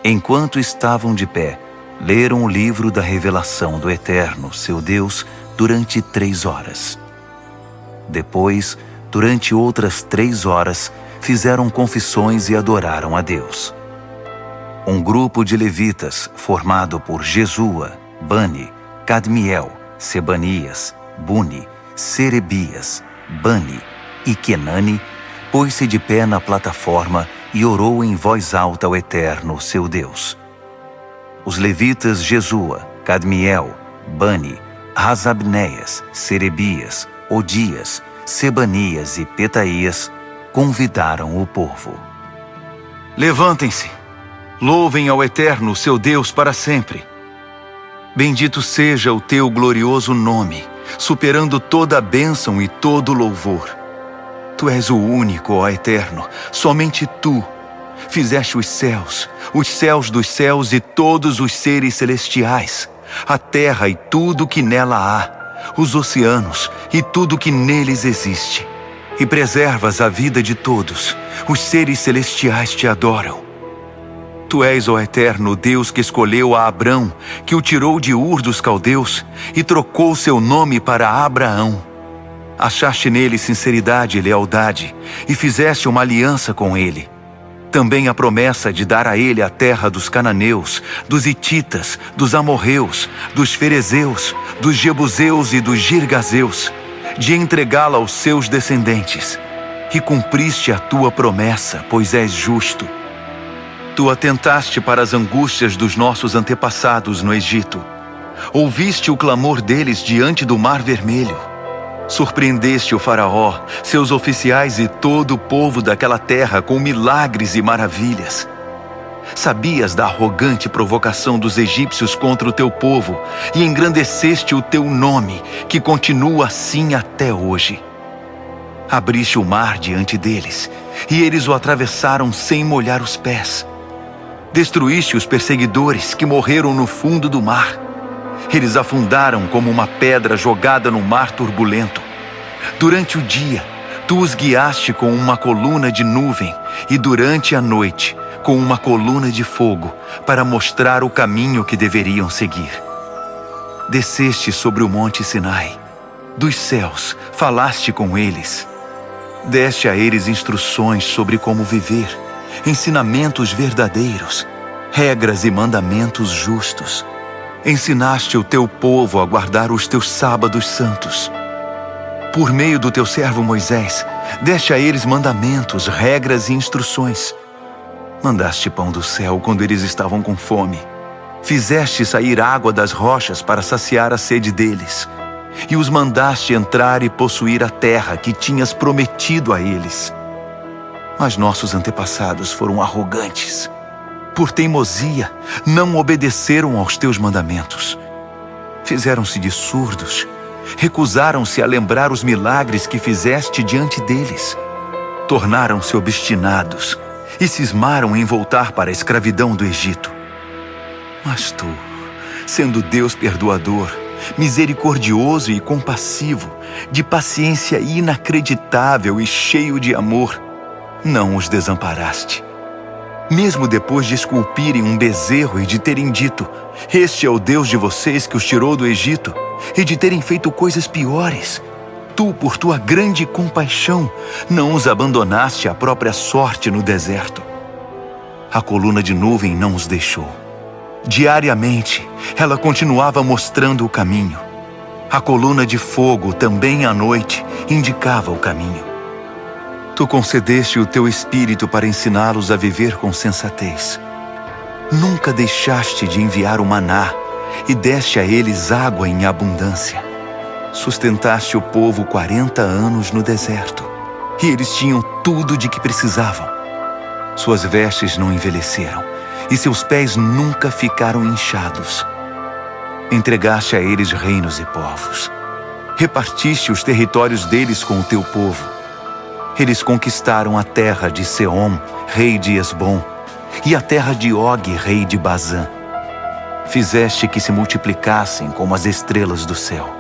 S1: Enquanto estavam de pé, leram o livro da revelação do Eterno, seu Deus, durante 3 horas. Depois, durante outras 3 horas, fizeram confissões e adoraram a Deus. Um grupo de levitas, formado por Jesua, Bani, Cadmiel, Sebanias, Buni, Serebias, Bani, E Kenani pôs-se de pé na plataforma e orou em voz alta ao Eterno, seu Deus. Os levitas Jesua, Cadmiel, Bani, Hasabneias, Serebias, Odias, Sebanias e Petaías convidaram o povo. Levantem-se, louvem ao Eterno, seu Deus, para sempre. Bendito seja o teu glorioso nome, superando toda a bênção e todo louvor. Tu és o único, ó Eterno, somente Tu. Fizeste os céus dos céus e todos os seres celestiais, a terra e tudo que nela há, os oceanos e tudo que neles existe. E preservas a vida de todos, os seres celestiais te adoram. Tu és, ó Eterno, Deus que escolheu a Abrão, que o tirou de Ur dos Caldeus e trocou seu nome para Abraão. Achaste nele sinceridade e lealdade e fizeste uma aliança com ele. Também a promessa de dar a ele a terra dos cananeus, dos hititas, dos amorreus, dos ferezeus, dos jebuseus e dos girgazeus, de entregá-la aos seus descendentes. E cumpriste a tua promessa, pois és justo. Tu atentaste para as angústias dos nossos antepassados no Egito. Ouviste o clamor deles diante do Mar Vermelho. Surpreendeste o faraó, seus oficiais e todo o povo daquela terra com milagres e maravilhas. Sabias da arrogante provocação dos egípcios contra o teu povo e engrandeceste o teu nome, que continua assim até hoje. Abriste o mar diante deles, e eles o atravessaram sem molhar os pés. Destruíste os perseguidores que morreram no fundo do mar. Eles afundaram como uma pedra jogada no mar turbulento. Durante o dia, tu os guiaste com uma coluna de nuvem e durante a noite, com uma coluna de fogo, para mostrar o caminho que deveriam seguir. Desceste sobre o monte Sinai. Dos céus, falaste com eles. Deste a eles instruções sobre como viver, ensinamentos verdadeiros, regras e mandamentos justos. Ensinaste o teu povo a guardar os teus sábados santos. Por meio do teu servo Moisés, deste a eles mandamentos, regras e instruções. Mandaste pão do céu quando eles estavam com fome. Fizeste sair água das rochas para saciar a sede deles. E os mandaste entrar e possuir a terra que tinhas prometido a eles. Mas nossos antepassados foram arrogantes. Por teimosia, não obedeceram aos teus mandamentos. Fizeram-se de surdos, recusaram-se a lembrar os milagres que fizeste diante deles. Tornaram-se obstinados e cismaram em voltar para a escravidão do Egito. Mas tu, sendo Deus perdoador, misericordioso e compassivo, de paciência inacreditável e cheio de amor, não os desamparaste. Mesmo depois de esculpirem um bezerro e de terem dito: "Este é o Deus de vocês que os tirou do Egito", e de terem feito coisas piores, tu, por tua grande compaixão, não os abandonaste à própria sorte no deserto. A coluna de nuvem não os deixou. Diariamente, ela continuava mostrando o caminho. A coluna de fogo, também à noite, indicava o caminho. Tu concedeste o teu espírito para ensiná-los a viver com sensatez. Nunca deixaste de enviar o maná e deste a eles água em abundância. Sustentaste o povo 40 anos no deserto, e eles tinham tudo de que precisavam. Suas vestes não envelheceram, e seus pés nunca ficaram inchados. Entregaste a eles reinos e povos. Repartiste os territórios deles com o teu povo. Eles conquistaram a terra de Seom, rei de Esbom, e a terra de Og, rei de Bazã. Fizeste que se multiplicassem como as estrelas do céu,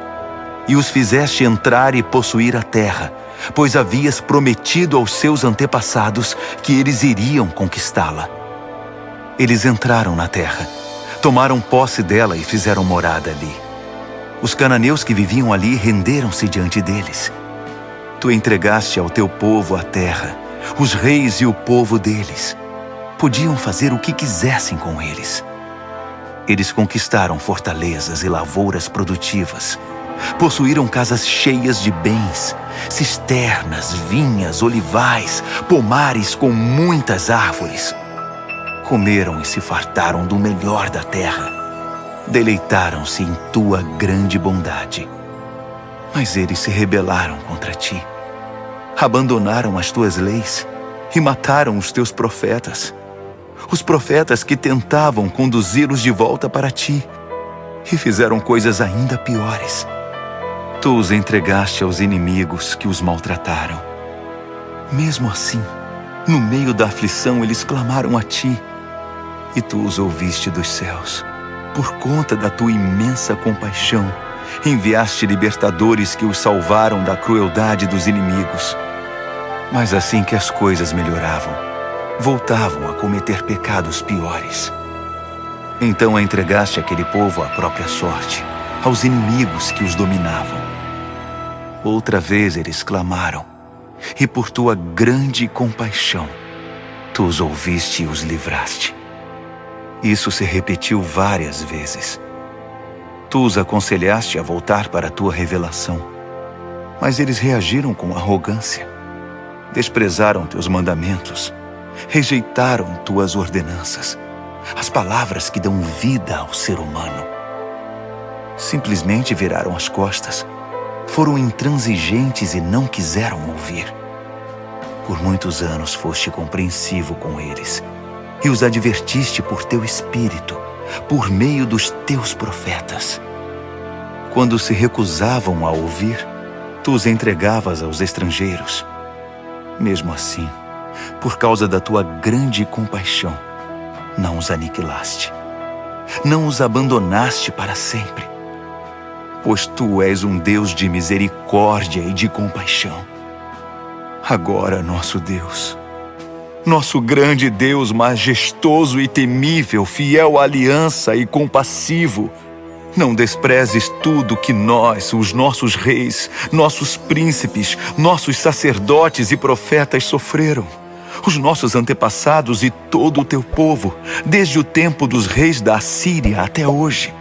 S1: e os fizeste entrar e possuir a terra, pois havias prometido aos seus antepassados que eles iriam conquistá-la. Eles entraram na terra, tomaram posse dela e fizeram morada ali. Os cananeus que viviam ali renderam-se diante deles. Tu entregaste ao teu povo a terra, os reis e o povo deles. Podiam fazer o que quisessem com eles. Eles conquistaram fortalezas e lavouras produtivas, Possuíram casas cheias de bens, cisternas, vinhas, olivais, pomares com muitas árvores. Comeram e se fartaram do melhor da terra. Deleitaram-se em tua grande bondade. Mas eles se rebelaram contra ti. Abandonaram as tuas leis e mataram os teus profetas. Os profetas que tentavam conduzi-los de volta para ti. E fizeram coisas ainda piores. Tu os entregaste aos inimigos que os maltrataram. Mesmo assim, no meio da aflição, eles clamaram a ti. E tu os ouviste dos céus. Por conta da tua imensa compaixão, enviaste libertadores que os salvaram da crueldade dos inimigos. Mas assim que as coisas melhoravam, voltavam a cometer pecados piores. Então entregaste aquele povo à própria sorte, aos inimigos que os dominavam. Outra vez eles clamaram, e por tua grande compaixão, tu os ouviste e os livraste. Isso se repetiu várias vezes. Tu os aconselhaste a voltar para a tua revelação, mas eles reagiram com arrogância. Desprezaram teus mandamentos, rejeitaram tuas ordenanças, as palavras que dão vida ao ser humano. Simplesmente viraram as costas, foram intransigentes e não quiseram ouvir. Por muitos anos foste compreensivo com eles e os advertiste por teu espírito, por meio dos teus profetas. Quando se recusavam a ouvir, tu os entregavas aos estrangeiros. Mesmo assim, por causa da tua grande compaixão, não os aniquilaste. Não os abandonaste para sempre. Pois tu és um Deus de misericórdia e de compaixão. Agora, nosso Deus, nosso grande Deus majestoso e temível, fiel à aliança e compassivo, não desprezes tudo que nós, os nossos reis, nossos príncipes, nossos sacerdotes e profetas sofreram, os nossos antepassados e todo o teu povo, desde o tempo dos reis da Assíria até hoje.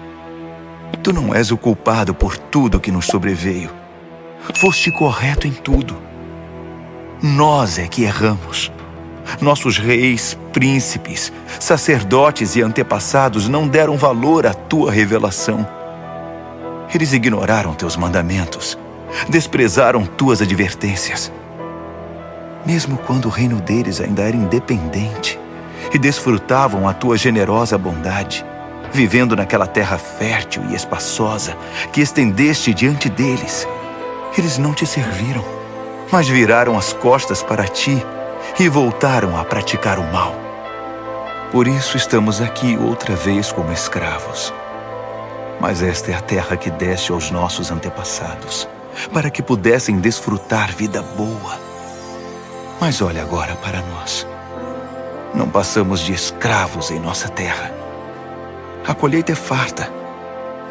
S1: Tu não és o culpado por tudo que nos sobreveio. Foste correto em tudo. Nós é que erramos. Nossos reis, príncipes, sacerdotes e antepassados não deram valor à tua revelação. Eles ignoraram teus mandamentos, desprezaram tuas advertências. Mesmo quando o reino deles ainda era independente e desfrutavam a tua generosa bondade, vivendo naquela terra fértil e espaçosa que estendeste diante deles, eles não te serviram, mas viraram as costas para ti e voltaram a praticar o mal. Por isso estamos aqui outra vez como escravos. Mas esta é a terra que deste aos nossos antepassados, para que pudessem desfrutar vida boa. Mas olha agora para nós. Não passamos de escravos em nossa terra. A colheita é farta,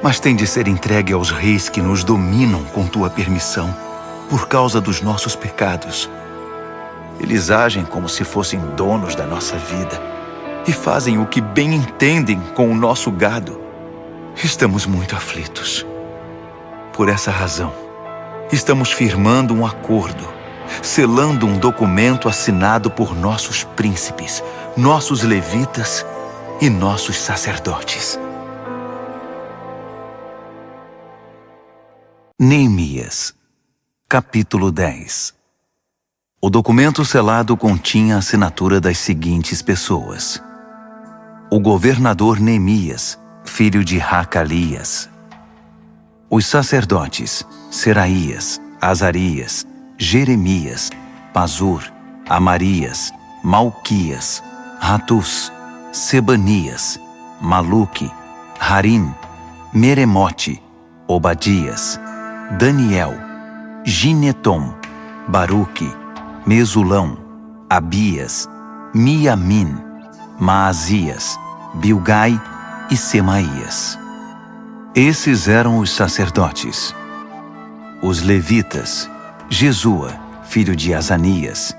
S1: mas tem de ser entregue aos reis que nos dominam com tua permissão, por causa dos nossos pecados. Eles agem como se fossem donos da nossa vida e fazem o que bem entendem com o nosso gado. Estamos muito aflitos. Por essa razão, estamos firmando um acordo, selando um documento assinado por nossos príncipes, nossos levitas e nossos sacerdotes. Neemias, capítulo 10. O documento selado continha a assinatura das seguintes pessoas: o governador Neemias, filho de Hacalias; os sacerdotes Seraías, Azarias, Jeremias, Pazur, Amarias, Malquias, Ratus, Sebanias, Maluque, Harim, Meremote, Obadias, Daniel, Ginetom, Baruque, Mesulão, Abias, Miamin, Maasias, Bilgai e Semaías. Esses eram os sacerdotes. Os levitas: Jesua, filho de Azanias;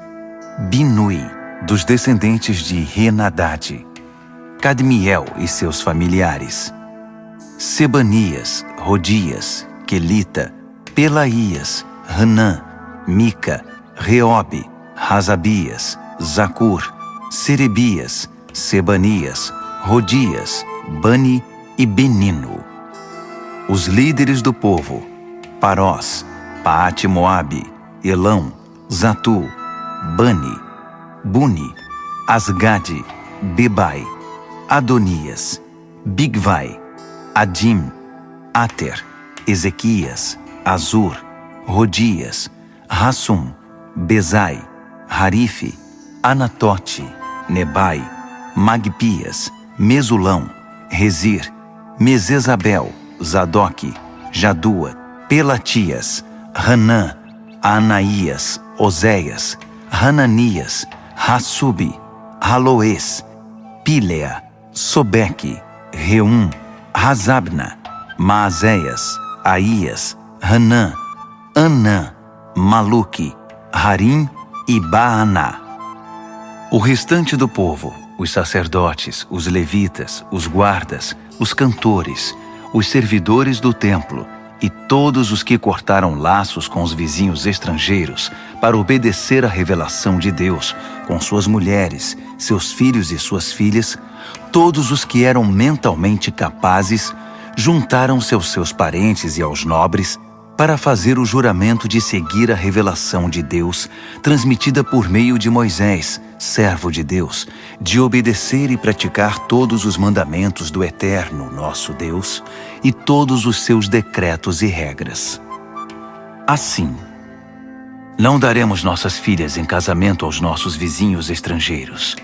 S1: Binui, dos descendentes de Henadade; Cadmiel e seus familiares; Sebanias, Rodias, Quelita, Pelaías, Hanã, Mica, Reobe, Razabias, Zacur, Serebias, Sebanias, Rodias, Bani e Benino. Os líderes do povo: Parós, Paate-Moabe, Elão, Zatu, Bani, Buni, Asgade, Bebai, Adonias, Bigvai, Adim, Ater, Ezequias, Azur, Rodias, Rassum, Bezai, Harife, Anatote, Nebai, Magpias, Mesulão, Rezir, Mesesabel, Zadok, Jadua, Pelatias, Hanã, Anaías, Oséias, Hananias, Hassubi, Haloes, Pílea, Sobeque, Reum, Razabna, Maazéias, Aías, Hanã, Anã, Maluque, Harim e Baaná. O restante do povo, os sacerdotes, os levitas, os guardas, os cantores, os servidores do templo e todos os que cortaram laços com os vizinhos estrangeiros para obedecer à revelação de Deus, com suas mulheres, seus filhos e suas filhas, todos os que eram mentalmente capazes, juntaram-se aos seus parentes e aos nobres para fazer o juramento de seguir a revelação de Deus, transmitida por meio de Moisés, servo de Deus, de obedecer e praticar todos os mandamentos do Eterno, nosso Deus, e todos os seus decretos e regras. Assim, não daremos nossas filhas em casamento aos nossos vizinhos estrangeiros,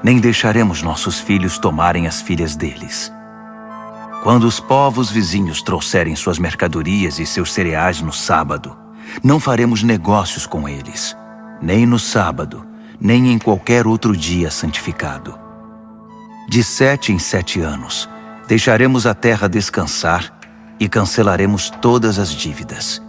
S1: nem deixaremos nossos filhos tomarem as filhas deles. Quando os povos vizinhos trouxerem suas mercadorias e seus cereais no sábado, não faremos negócios com eles, nem no sábado, nem em qualquer outro dia santificado. De 7 em 7 anos, deixaremos a terra descansar e cancelaremos todas as dívidas.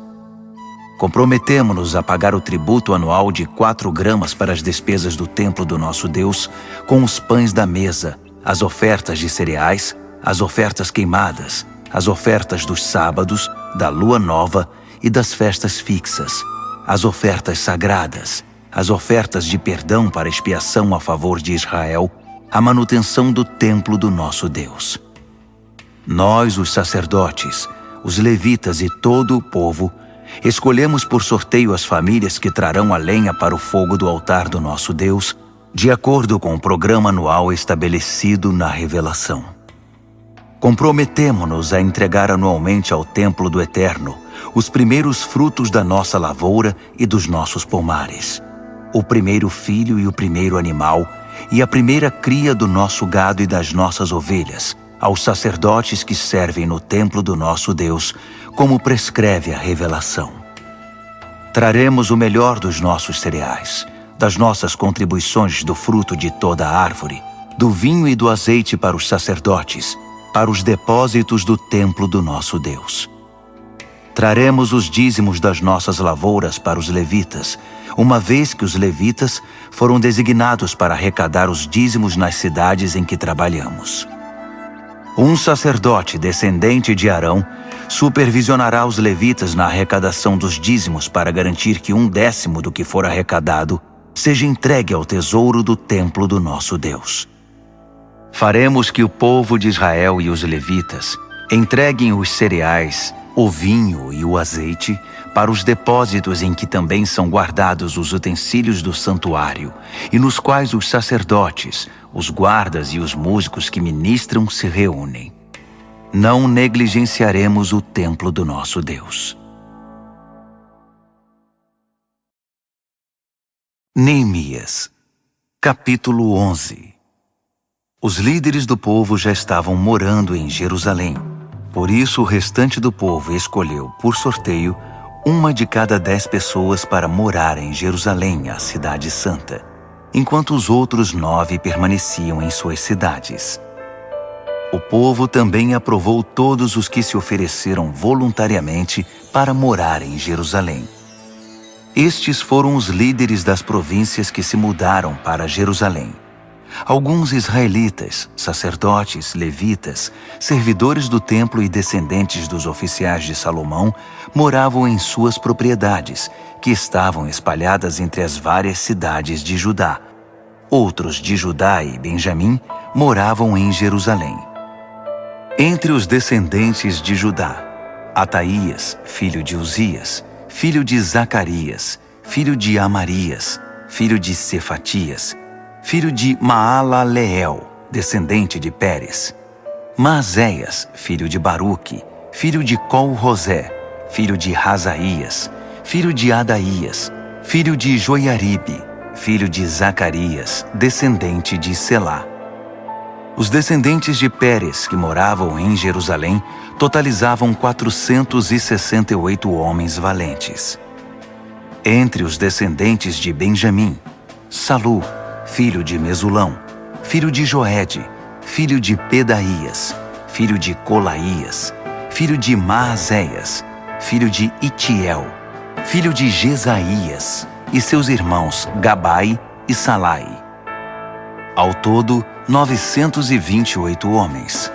S1: Comprometemo-nos a pagar o tributo anual de 4 gramas para as despesas do templo do nosso Deus, com os pães da mesa, as ofertas de cereais, as ofertas queimadas, as ofertas dos sábados, da lua nova e das festas fixas, as ofertas sagradas, as ofertas de perdão para expiação a favor de Israel, a manutenção do templo do nosso Deus. Nós, os sacerdotes, os levitas e todo o povo, escolhemos por sorteio as famílias que trarão a lenha para o fogo do altar do nosso Deus, de acordo com o programa anual estabelecido na revelação. Comprometemo-nos a entregar anualmente ao templo do Eterno os primeiros frutos da nossa lavoura e dos nossos pomares, o primeiro filho e o primeiro animal, e a primeira cria do nosso gado e das nossas ovelhas, aos sacerdotes que servem no templo do nosso Deus, como prescreve a revelação. Traremos o melhor dos nossos cereais, das nossas contribuições do fruto de toda a árvore, do vinho e do azeite para os sacerdotes, para os depósitos do templo do nosso Deus. Traremos os dízimos das nossas lavouras para os levitas, uma vez que os levitas foram designados para arrecadar os dízimos nas cidades em que trabalhamos. Um sacerdote descendente de Arão supervisionará os levitas na arrecadação dos dízimos para garantir que 1/10 do que for arrecadado seja entregue ao tesouro do templo do nosso Deus. Faremos que o povo de Israel e os levitas entreguem os cereais, o vinho e o azeite para os depósitos em que também são guardados os utensílios do santuário e nos quais os sacerdotes, os guardas e os músicos que ministram se reúnem. Não negligenciaremos o templo do nosso Deus. Neemias, capítulo 11. Os líderes do povo já estavam morando em Jerusalém. Por isso, o restante do povo escolheu, por sorteio, uma de cada 10 pessoas para morar em Jerusalém, a cidade santa, enquanto os outros 9 permaneciam em suas cidades. O povo também aprovou todos os que se ofereceram voluntariamente para morar em Jerusalém. Estes foram os líderes das províncias que se mudaram para Jerusalém: Alguns israelitas, sacerdotes, levitas, servidores do templo e descendentes dos oficiais de Salomão moravam em suas propriedades, que estavam espalhadas entre as várias cidades de Judá. Outros de Judá e Benjamim moravam em Jerusalém. Entre os descendentes de Judá, Ataías, filho de Uzias, filho de Zacarias, filho de Amarias, filho de Cefatias, filho de Maalaleel, descendente de Pérez. Maazéias, filho de Baruque, filho de Col-Rosé, filho de Razaías, filho de Adaías, filho de Joiaribe, filho de Zacarias, descendente de Selá. Os descendentes de Pérez, que moravam em Jerusalém, totalizavam 468 homens valentes. Entre os descendentes de Benjamim, Salu, filho de Mesulão, filho de Joede, filho de Pedaías, filho de Colaías, filho de Maazéias, filho de Itiel, filho de Jesaías, e seus irmãos Gabai e Salai. Ao todo, 928 homens.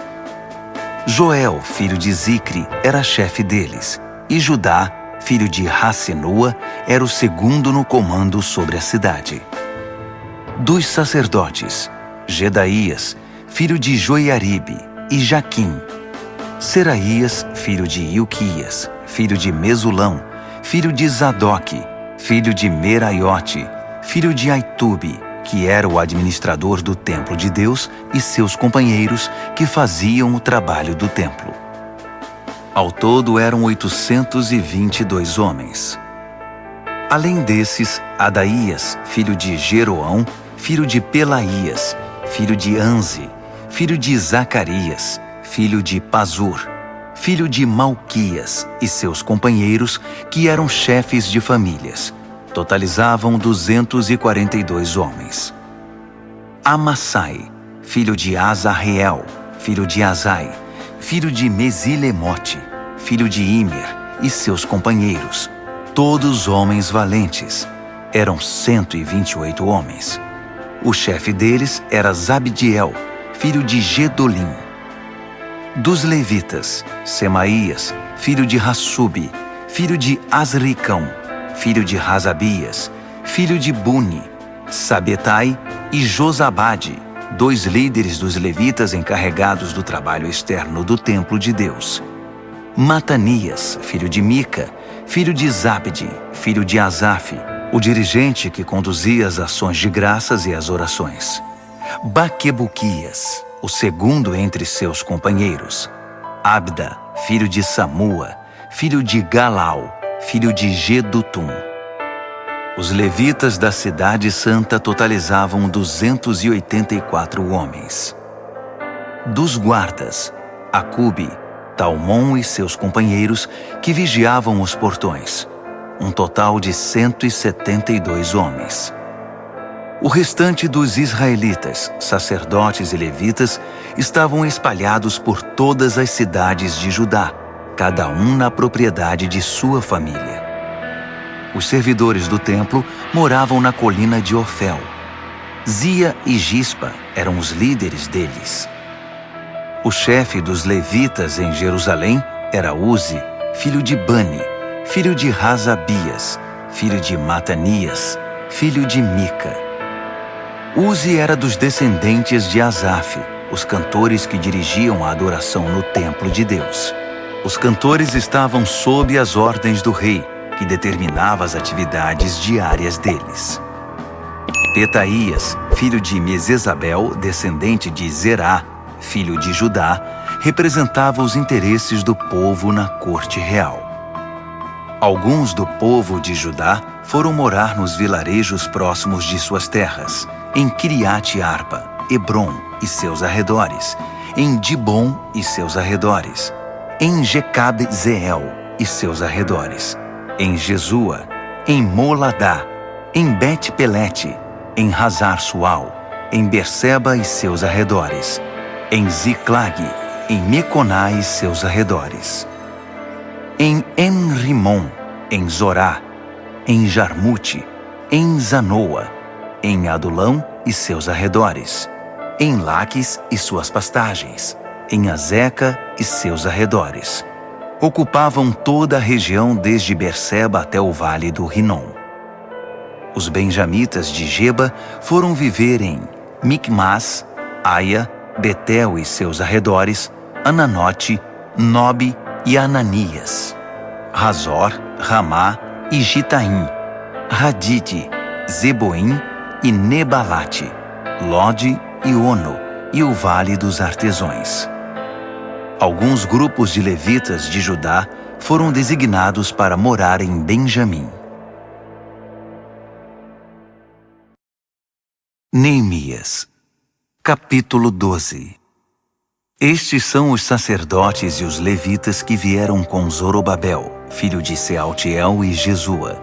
S1: Joel, filho de Zicre, era chefe deles, e Judá, filho de Rassenua, era o segundo no comando sobre a cidade. Dos sacerdotes, Gedaías, filho de Joiaribe, e Jaquim. Seraías, filho de Ilquias, filho de Mesulão, filho de Zadoque, filho de Meraiote, filho de Aitube, que era o administrador do templo de Deus, e seus companheiros que faziam o trabalho do templo. Ao todo eram 822 homens. Além desses, Adaías, filho de Jeroão, filho de Pelaías, filho de Anze, filho de Zacarias, filho de Pazur, filho de Malquias, e seus companheiros, que eram chefes de famílias, totalizavam 242 homens. Amassai, filho de Azarreel, filho de Azai, filho de Mesilemote, filho de Imer, e seus companheiros, todos homens valentes, eram 128 homens. O chefe deles era Zabdiel, filho de Gedolim. Dos levitas, Semaías, filho de Hassubi, filho de Azricão, filho de Razabias, filho de Buni, Sabetai e Josabade, 2 líderes dos levitas encarregados do trabalho externo do templo de Deus. Matanias, filho de Mica, filho de Zabde, filho de Asaf, o dirigente que conduzia as ações de graças e as orações. Baquebuquias, o segundo entre seus companheiros. Abda, filho de Samua, filho de Galau, filho de Gedutum. Os levitas da cidade santa totalizavam 284 homens. Dos guardas, Acube, Talmon e seus companheiros que vigiavam os portões, um total de 172 homens. O restante dos israelitas, sacerdotes e levitas, estavam espalhados por todas as cidades de Judá, cada um na propriedade de sua família. Os servidores do templo moravam na colina de Ofel. Zia e Gispa eram os líderes deles. O chefe dos levitas em Jerusalém era Uzi, filho de Bani, filho de Razabias, filho de Matanias, filho de Mica. Uzi era dos descendentes de Asaf, os cantores que dirigiam a adoração no templo de Deus. Os cantores estavam sob as ordens do rei, que determinava as atividades diárias deles. Petaías, filho de Mesesabel, descendente de Zerá, filho de Judá, representava os interesses do povo na corte real. Alguns do povo de Judá foram morar nos vilarejos próximos de suas terras, em Kiriat Arba, Hebron e seus arredores, em Dibon e seus arredores, em Jecab-Zeel e seus arredores, em Jesua, em Moladá, em Bet-Pelete, em Hazar-Sual, em Berseba e seus arredores, em Ziclag, em Meconá e seus arredores, em En-Rimon, em Zorá, em Jarmute, em Zanoa, em Adulão e e seus arredores, em Laques e suas pastagens, em Azeca e seus arredores. Ocupavam toda a região desde Berseba até o vale do Rinom. Os benjamitas de Geba foram viver em Micmas, Aia, Betel e seus arredores, Ananote, Nobe e Ananias, Razor, Ramá e Gitaim, Hadide, Zeboim e Nebalate, Lode e Ono e o vale dos Artesões. Alguns grupos de levitas de Judá foram designados para morar em Benjamim. Neemias, capítulo 12. Estes são os sacerdotes e os levitas que vieram com Zorobabel, filho de Sealtiel, e Jesua: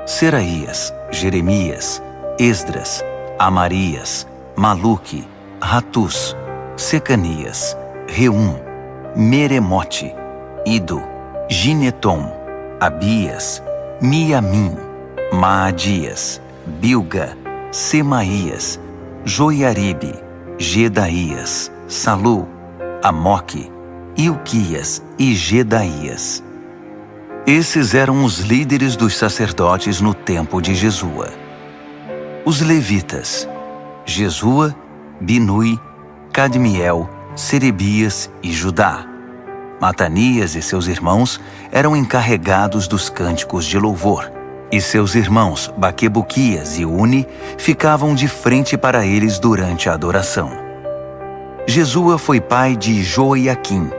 S1: Seraías, Jeremias, Esdras, Amarias, Maluque, Ratus, Secanias, Reum, Meremote, Ido, Ginetom, Abias, Miamim, Maadias, Bilga, Semaías, Joiaribe, Gedaías, Salu, Amoque, Ilquias e Gedaías. Esses eram os líderes dos sacerdotes no tempo de Jesua. Os levitas: Jesua, Binui, Cadmiel, Serebias e Judá. Matanias e seus irmãos eram encarregados dos cânticos de louvor, e seus irmãos Baquebuquias e Uni ficavam de frente para eles durante a adoração. Jesua foi pai de Joiaquim.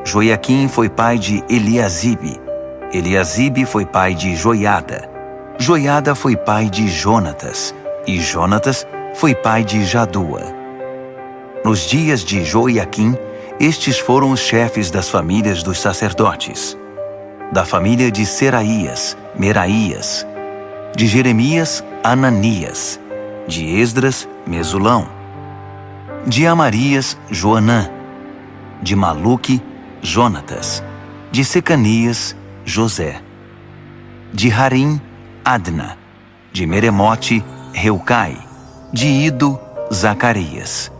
S1: Joiaquim foi pai de Eliasibe. Eliasibe foi pai de Joiada. Joiada foi pai de Jonatas. E Jonatas foi pai de Jadua. Nos dias de Joiaquim, estes foram os chefes das famílias dos sacerdotes. Da família de Seraías, Meraías. De Jeremias, Ananias. De Esdras, Mesulão. De Amarias, Joanã. De Maluque, Jonatas. De Secanias, José. De Harim, Adna. De Meremote, Reucai. De Ido, Zacarias.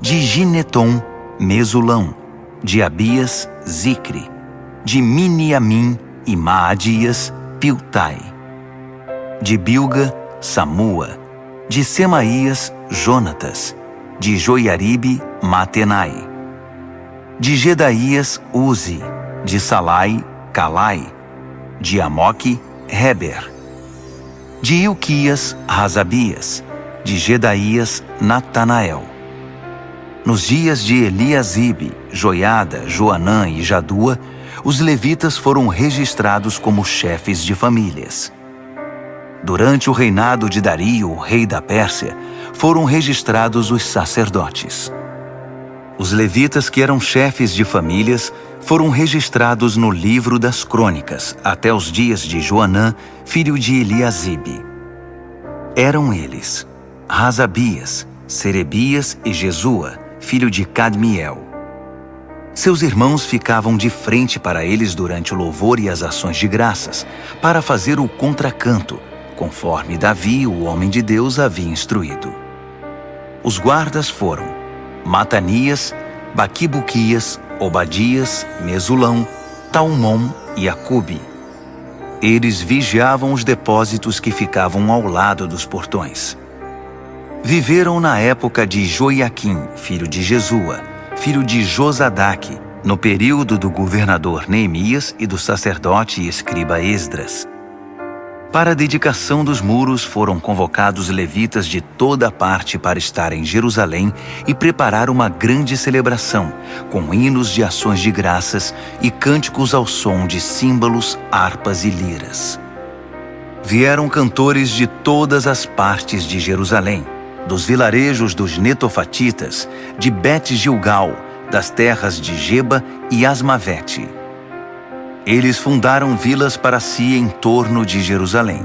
S1: De Ginetom, Mesulão. De Abias, Zicre. De Miniamim e Maadias, Piltai. De Bilga, Samua. De Semaías, Jonatas. De Joiaribe, Matenai. De Gedaías, Uzi. De Salai, Calai. De Amoque, Heber. De Ilquias, Razabias. De Gedaías, Natanael. Nos dias de Eliasibe, Joiada, Joanã e Jadua, os levitas foram registrados como chefes de famílias. Durante o reinado de Dario, rei da Pérsia, foram registrados os sacerdotes. Os levitas que eram chefes de famílias foram registrados no livro das crônicas até os dias de Joanã, filho de Eliasibe. Eram eles Razabias, Serebias e Jesua, filho de Cadmiel. Seus irmãos ficavam de frente para eles durante o louvor e as ações de graças, para fazer o contracanto, conforme Davi, o homem de Deus, havia instruído. Os guardas foram Matanias, Baquibuquias, Obadias, Mesulão, Talmom e Acube. Eles vigiavam os depósitos que ficavam ao lado dos portões. Viveram na época de Joiaquim, filho de Jesua, filho de Josadaque, no período do governador Neemias e do sacerdote e escriba Esdras. Para a dedicação dos muros foram convocados levitas de toda a parte para estar em Jerusalém e preparar uma grande celebração, com hinos de ações de graças e cânticos ao som de símbolos, harpas e liras. Vieram cantores de todas as partes de Jerusalém, dos vilarejos dos netofatitas, de Bet-Gilgal, das terras de Geba e Asmavete. Eles fundaram vilas para si em torno de Jerusalém.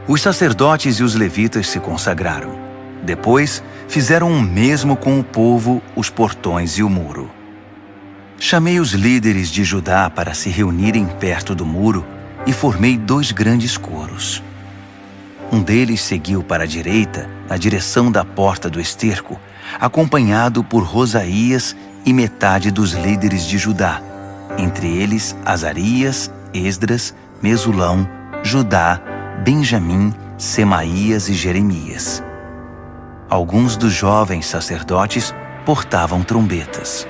S1: Os sacerdotes e os levitas se consagraram. Depois, fizeram o mesmo com o povo, os portões e o muro. Chamei os líderes de Judá para se reunirem perto do muro e formei 2 grandes coros. Um deles seguiu para a direita, na direção da porta do esterco, acompanhado por Rosaías e metade dos líderes de Judá, entre eles Azarias, Esdras, Mesulão, Judá, Benjamim, Semaías e Jeremias. Alguns dos jovens sacerdotes portavam trombetas.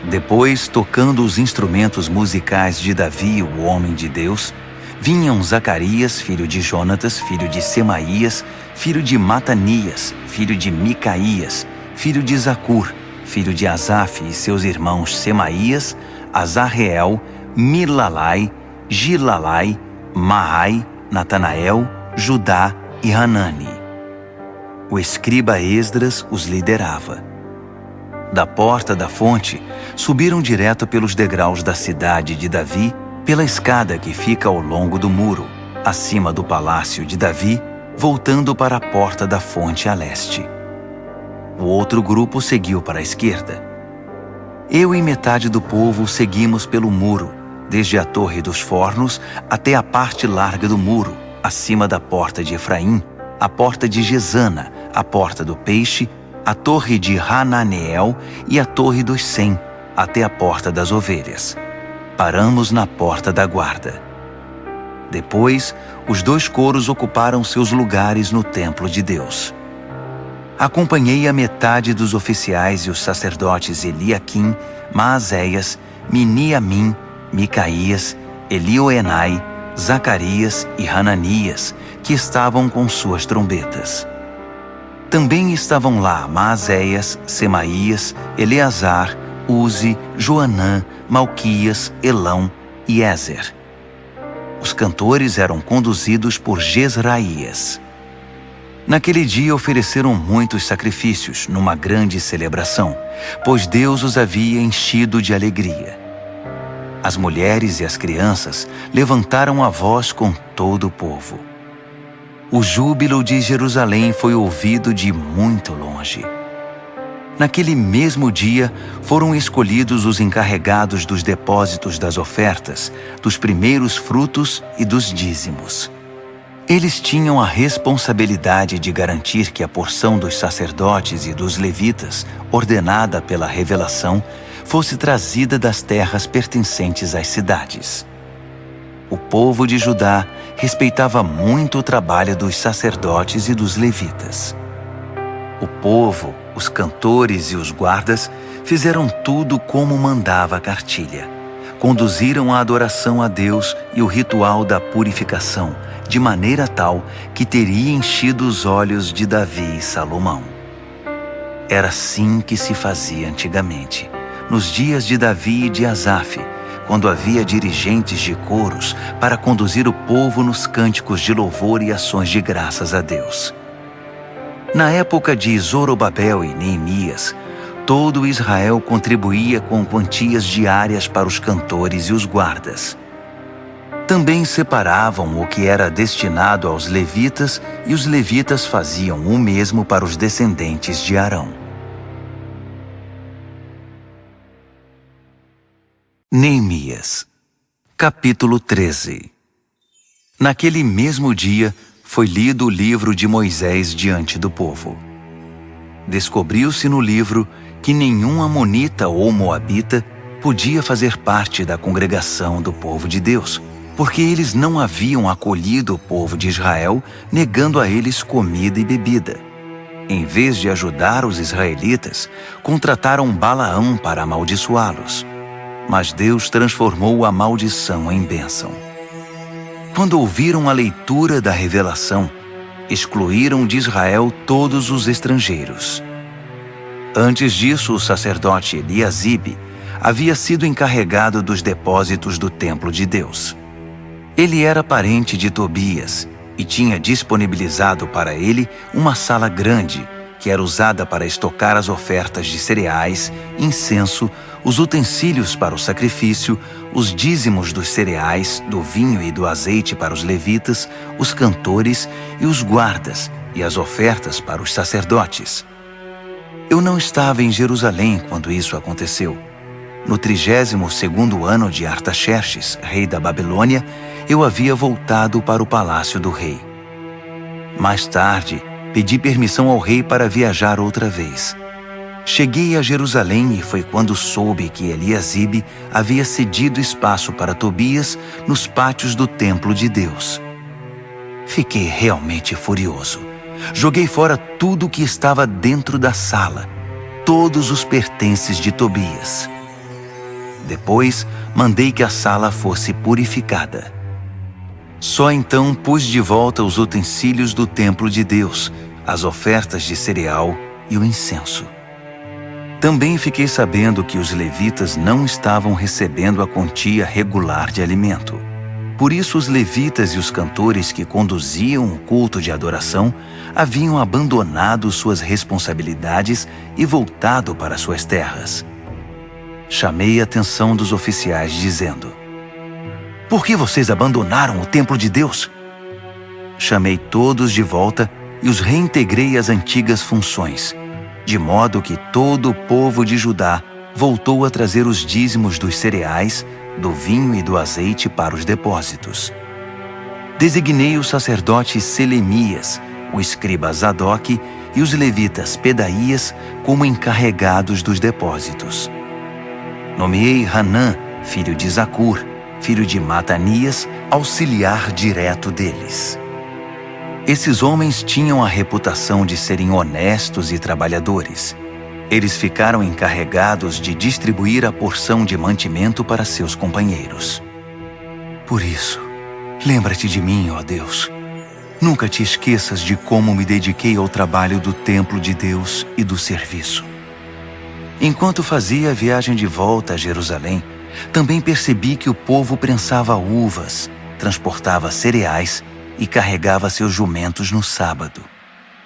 S1: Depois, tocando os instrumentos musicais de Davi, o homem de Deus, vinham Zacarias, filho de Jonatas, filho de Semaías, filho de Matanias, filho de Micaías, filho de Zacur, filho de Asaf e seus irmãos Semaías, Azarreel, Milalai, Gilalai, Maai, Natanael, Judá e Hanani. O escriba Esdras os liderava. Da porta da fonte, subiram direto pelos degraus da cidade de Davi, pela escada que fica ao longo do muro, acima do palácio de Davi, voltando para a porta da fonte a leste. O outro grupo seguiu para a esquerda. Eu e metade do povo seguimos pelo muro, desde a Torre dos Fornos até a parte larga do muro, acima da porta de Efraim, a porta de Gesana, a porta do Peixe, a torre de Hananeel e a torre dos 100, até a porta das ovelhas. Paramos na porta da guarda. Depois, os 2 coros ocuparam seus lugares no templo de Deus. Acompanhei a metade dos oficiais e os sacerdotes Eliaquim, Maazéias, Miniamim, Micaías, Elioenai, Zacarias e Hananias, que estavam com suas trombetas. Também estavam lá Maazéias, Semaías, Eleazar, Uzi, Joanã, Malquias, Elão e Ézer. Os cantores eram conduzidos por Jezraías. Naquele dia ofereceram muitos sacrifícios numa grande celebração, pois Deus os havia enchido de alegria. As mulheres e as crianças levantaram a voz com todo o povo. O júbilo de Jerusalém foi ouvido de muito longe. Naquele mesmo dia, foram escolhidos os encarregados dos depósitos das ofertas, dos primeiros frutos e dos dízimos. Eles tinham a responsabilidade de garantir que a porção dos sacerdotes e dos levitas, ordenada pela revelação, fosse trazida das terras pertencentes às cidades. O povo de Judá respeitava muito o trabalho dos sacerdotes e dos levitas. O povo, os cantores e os guardas fizeram tudo como mandava a cartilha. Conduziram a adoração a Deus e o ritual da purificação, de maneira tal que teria enchido os olhos de Davi e Salomão. Era assim que se fazia antigamente, nos dias de Davi e de Asaf, quando havia dirigentes de coros para conduzir o povo nos cânticos de louvor e ações de graças a Deus. Na época de Zorobabel e Neemias, todo Israel contribuía com quantias diárias para os cantores e os guardas. Também separavam o que era destinado aos levitas e os levitas faziam o mesmo para os descendentes de Arão. Neemias, capítulo 13. Naquele mesmo dia, foi lido o livro de Moisés diante do povo. Descobriu-se no livro que nenhum amonita ou moabita podia fazer parte da congregação do povo de Deus, porque eles não haviam acolhido o povo de Israel, negando a eles comida e bebida. Em vez de ajudar os israelitas, contrataram Balaão para amaldiçoá-los. Mas Deus transformou a maldição em bênção. Quando ouviram a leitura da revelação, excluíram de Israel todos os estrangeiros. Antes disso, o sacerdote Eliasibe havia sido encarregado dos depósitos do templo de Deus. Ele era parente de Tobias e tinha disponibilizado para ele uma sala grande, que era usada para estocar as ofertas de cereais, incenso, os utensílios para o sacrifício, os dízimos dos cereais, do vinho e do azeite para os levitas, os cantores e os guardas, e as ofertas para os sacerdotes. Eu não estava em Jerusalém quando isso aconteceu. No 32º ano de Artaxerxes, rei da Babilônia, eu havia voltado para o palácio do rei. Mais tarde, pedi permissão ao rei para viajar outra vez. Cheguei a Jerusalém e foi quando soube que Eliasibe havia cedido espaço para Tobias nos pátios do templo de Deus. Fiquei realmente furioso. Joguei fora tudo que estava dentro da sala, todos os pertences de Tobias. Depois, mandei que a sala fosse purificada. Só então pus de volta os utensílios do templo de Deus, as ofertas de cereal e o incenso. Também fiquei sabendo que os levitas não estavam recebendo a quantia regular de alimento. Por isso os levitas e os cantores que conduziam o culto de adoração haviam abandonado suas responsabilidades e voltado para suas terras. Chamei a atenção dos oficiais dizendo: "Por que vocês abandonaram o templo de Deus?" Chamei todos de volta e os reintegrei às antigas funções, de modo que todo o povo de Judá voltou a trazer os dízimos dos cereais, do vinho e do azeite para os depósitos. Designei o sacerdote Selemias, o escriba Zadok e os levitas Pedaías como encarregados dos depósitos. Nomeei Hanã, filho de Zacur, filho de Matanias, auxiliar direto deles. Esses homens tinham a reputação de serem honestos e trabalhadores. Eles ficaram encarregados de distribuir a porção de mantimento para seus companheiros. Por isso, lembra-te de mim, ó Deus. Nunca te esqueças de como me dediquei ao trabalho do templo de Deus e do serviço. Enquanto fazia a viagem de volta a Jerusalém, também percebi que o povo prensava uvas, transportava cereais e carregava seus jumentos no sábado.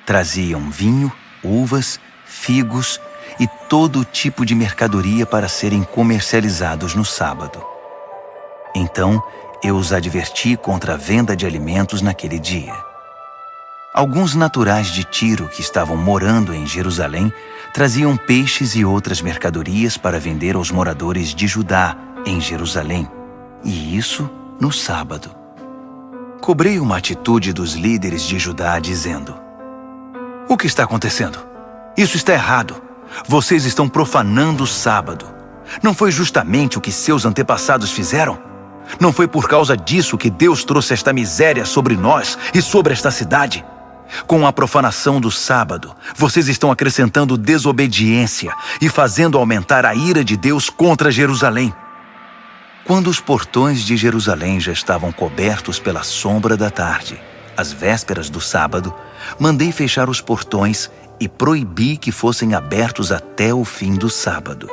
S1: Traziam vinho, uvas, figos e todo tipo de mercadoria para serem comercializados no sábado. Então, eu os adverti contra a venda de alimentos naquele dia. Alguns naturais de Tiro que estavam morando em Jerusalém traziam peixes e outras mercadorias para vender aos moradores de Judá em Jerusalém, e isso no sábado. Cobrei uma atitude dos líderes de Judá dizendo: "O que está acontecendo? Isso está errado. Vocês estão profanando o sábado. Não foi justamente o que seus antepassados fizeram? Não foi por causa disso que Deus trouxe esta miséria sobre nós e sobre esta cidade? Com a profanação do sábado, vocês estão acrescentando desobediência e fazendo aumentar a ira de Deus contra Jerusalém." Quando os portões de Jerusalém já estavam cobertos pela sombra da tarde, às vésperas do sábado, mandei fechar os portões e proibi que fossem abertos até o fim do sábado.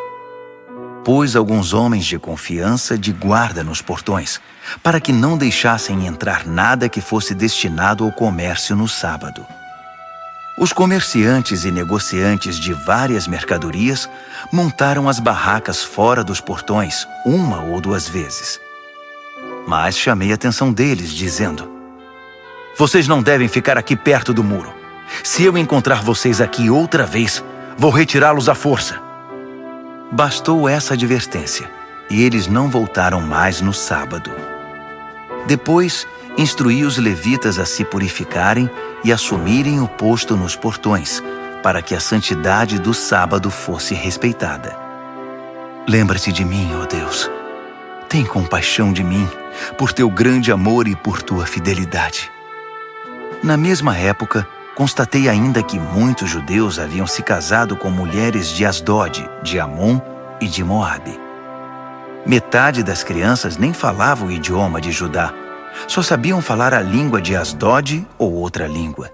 S1: Pus alguns homens de confiança de guarda nos portões, para que não deixassem entrar nada que fosse destinado ao comércio no sábado. Os comerciantes e negociantes de várias mercadorias montaram as barracas fora dos portões uma ou duas vezes. Mas chamei a atenção deles, dizendo: "Vocês não devem ficar aqui perto do muro. Se eu encontrar vocês aqui outra vez, vou retirá-los à força." Bastou essa advertência, e eles não voltaram mais no sábado. Depois, instruí os levitas a se purificarem e assumirem o posto nos portões, para que a santidade do sábado fosse respeitada. Lembra-te de mim, ó Deus. Tem compaixão de mim, por teu grande amor e por tua fidelidade. Na mesma época, constatei ainda que muitos judeus haviam se casado com mulheres de Asdod, de Amon e de Moabe. Metade das crianças nem falava o idioma de Judá, só sabiam falar a língua de Asdod ou outra língua.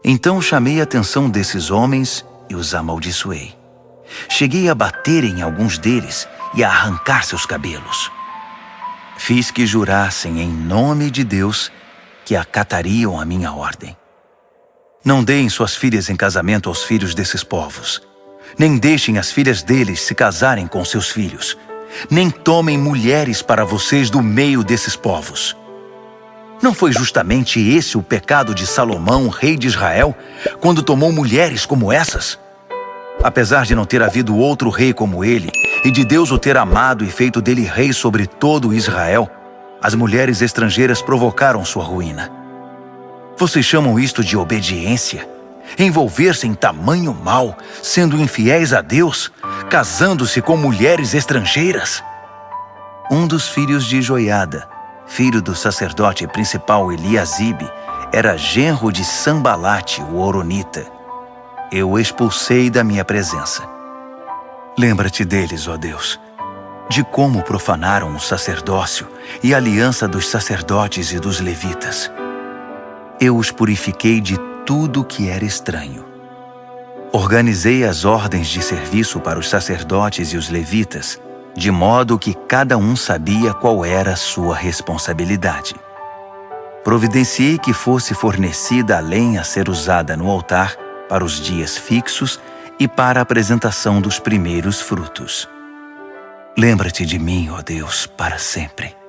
S1: Então chamei a atenção desses homens e os amaldiçoei. Cheguei a bater em alguns deles e a arrancar seus cabelos. Fiz que jurassem em nome de Deus que acatariam a minha ordem. Não deem suas filhas em casamento aos filhos desses povos. Nem deixem as filhas deles se casarem com seus filhos. Nem tomem mulheres para vocês do meio desses povos. Não foi justamente esse o pecado de Salomão, rei de Israel, quando tomou mulheres como essas? Apesar de não ter havido outro rei como ele, e de Deus o ter amado e feito dele rei sobre todo Israel, as mulheres estrangeiras provocaram sua ruína.
S2: Vocês chamam isto de obediência? Envolver-se em tamanho mal, sendo infiéis a Deus, casando-se com mulheres estrangeiras?
S1: Um dos filhos de Joiada, filho do sacerdote principal Eliasibe, era genro de Sambalate, o Horonita. Eu o expulsei da minha presença. Lembra-te deles, ó Deus, de como profanaram o sacerdócio e a aliança dos sacerdotes e dos levitas. Eu os purifiquei de tudo que era estranho. Organizei as ordens de serviço para os sacerdotes e os levitas, de modo que cada um sabia qual era a sua responsabilidade. Providenciei que fosse fornecida a lenha a ser usada no altar para os dias fixos e para a apresentação dos primeiros frutos. Lembra-te de mim, ó Deus, para sempre.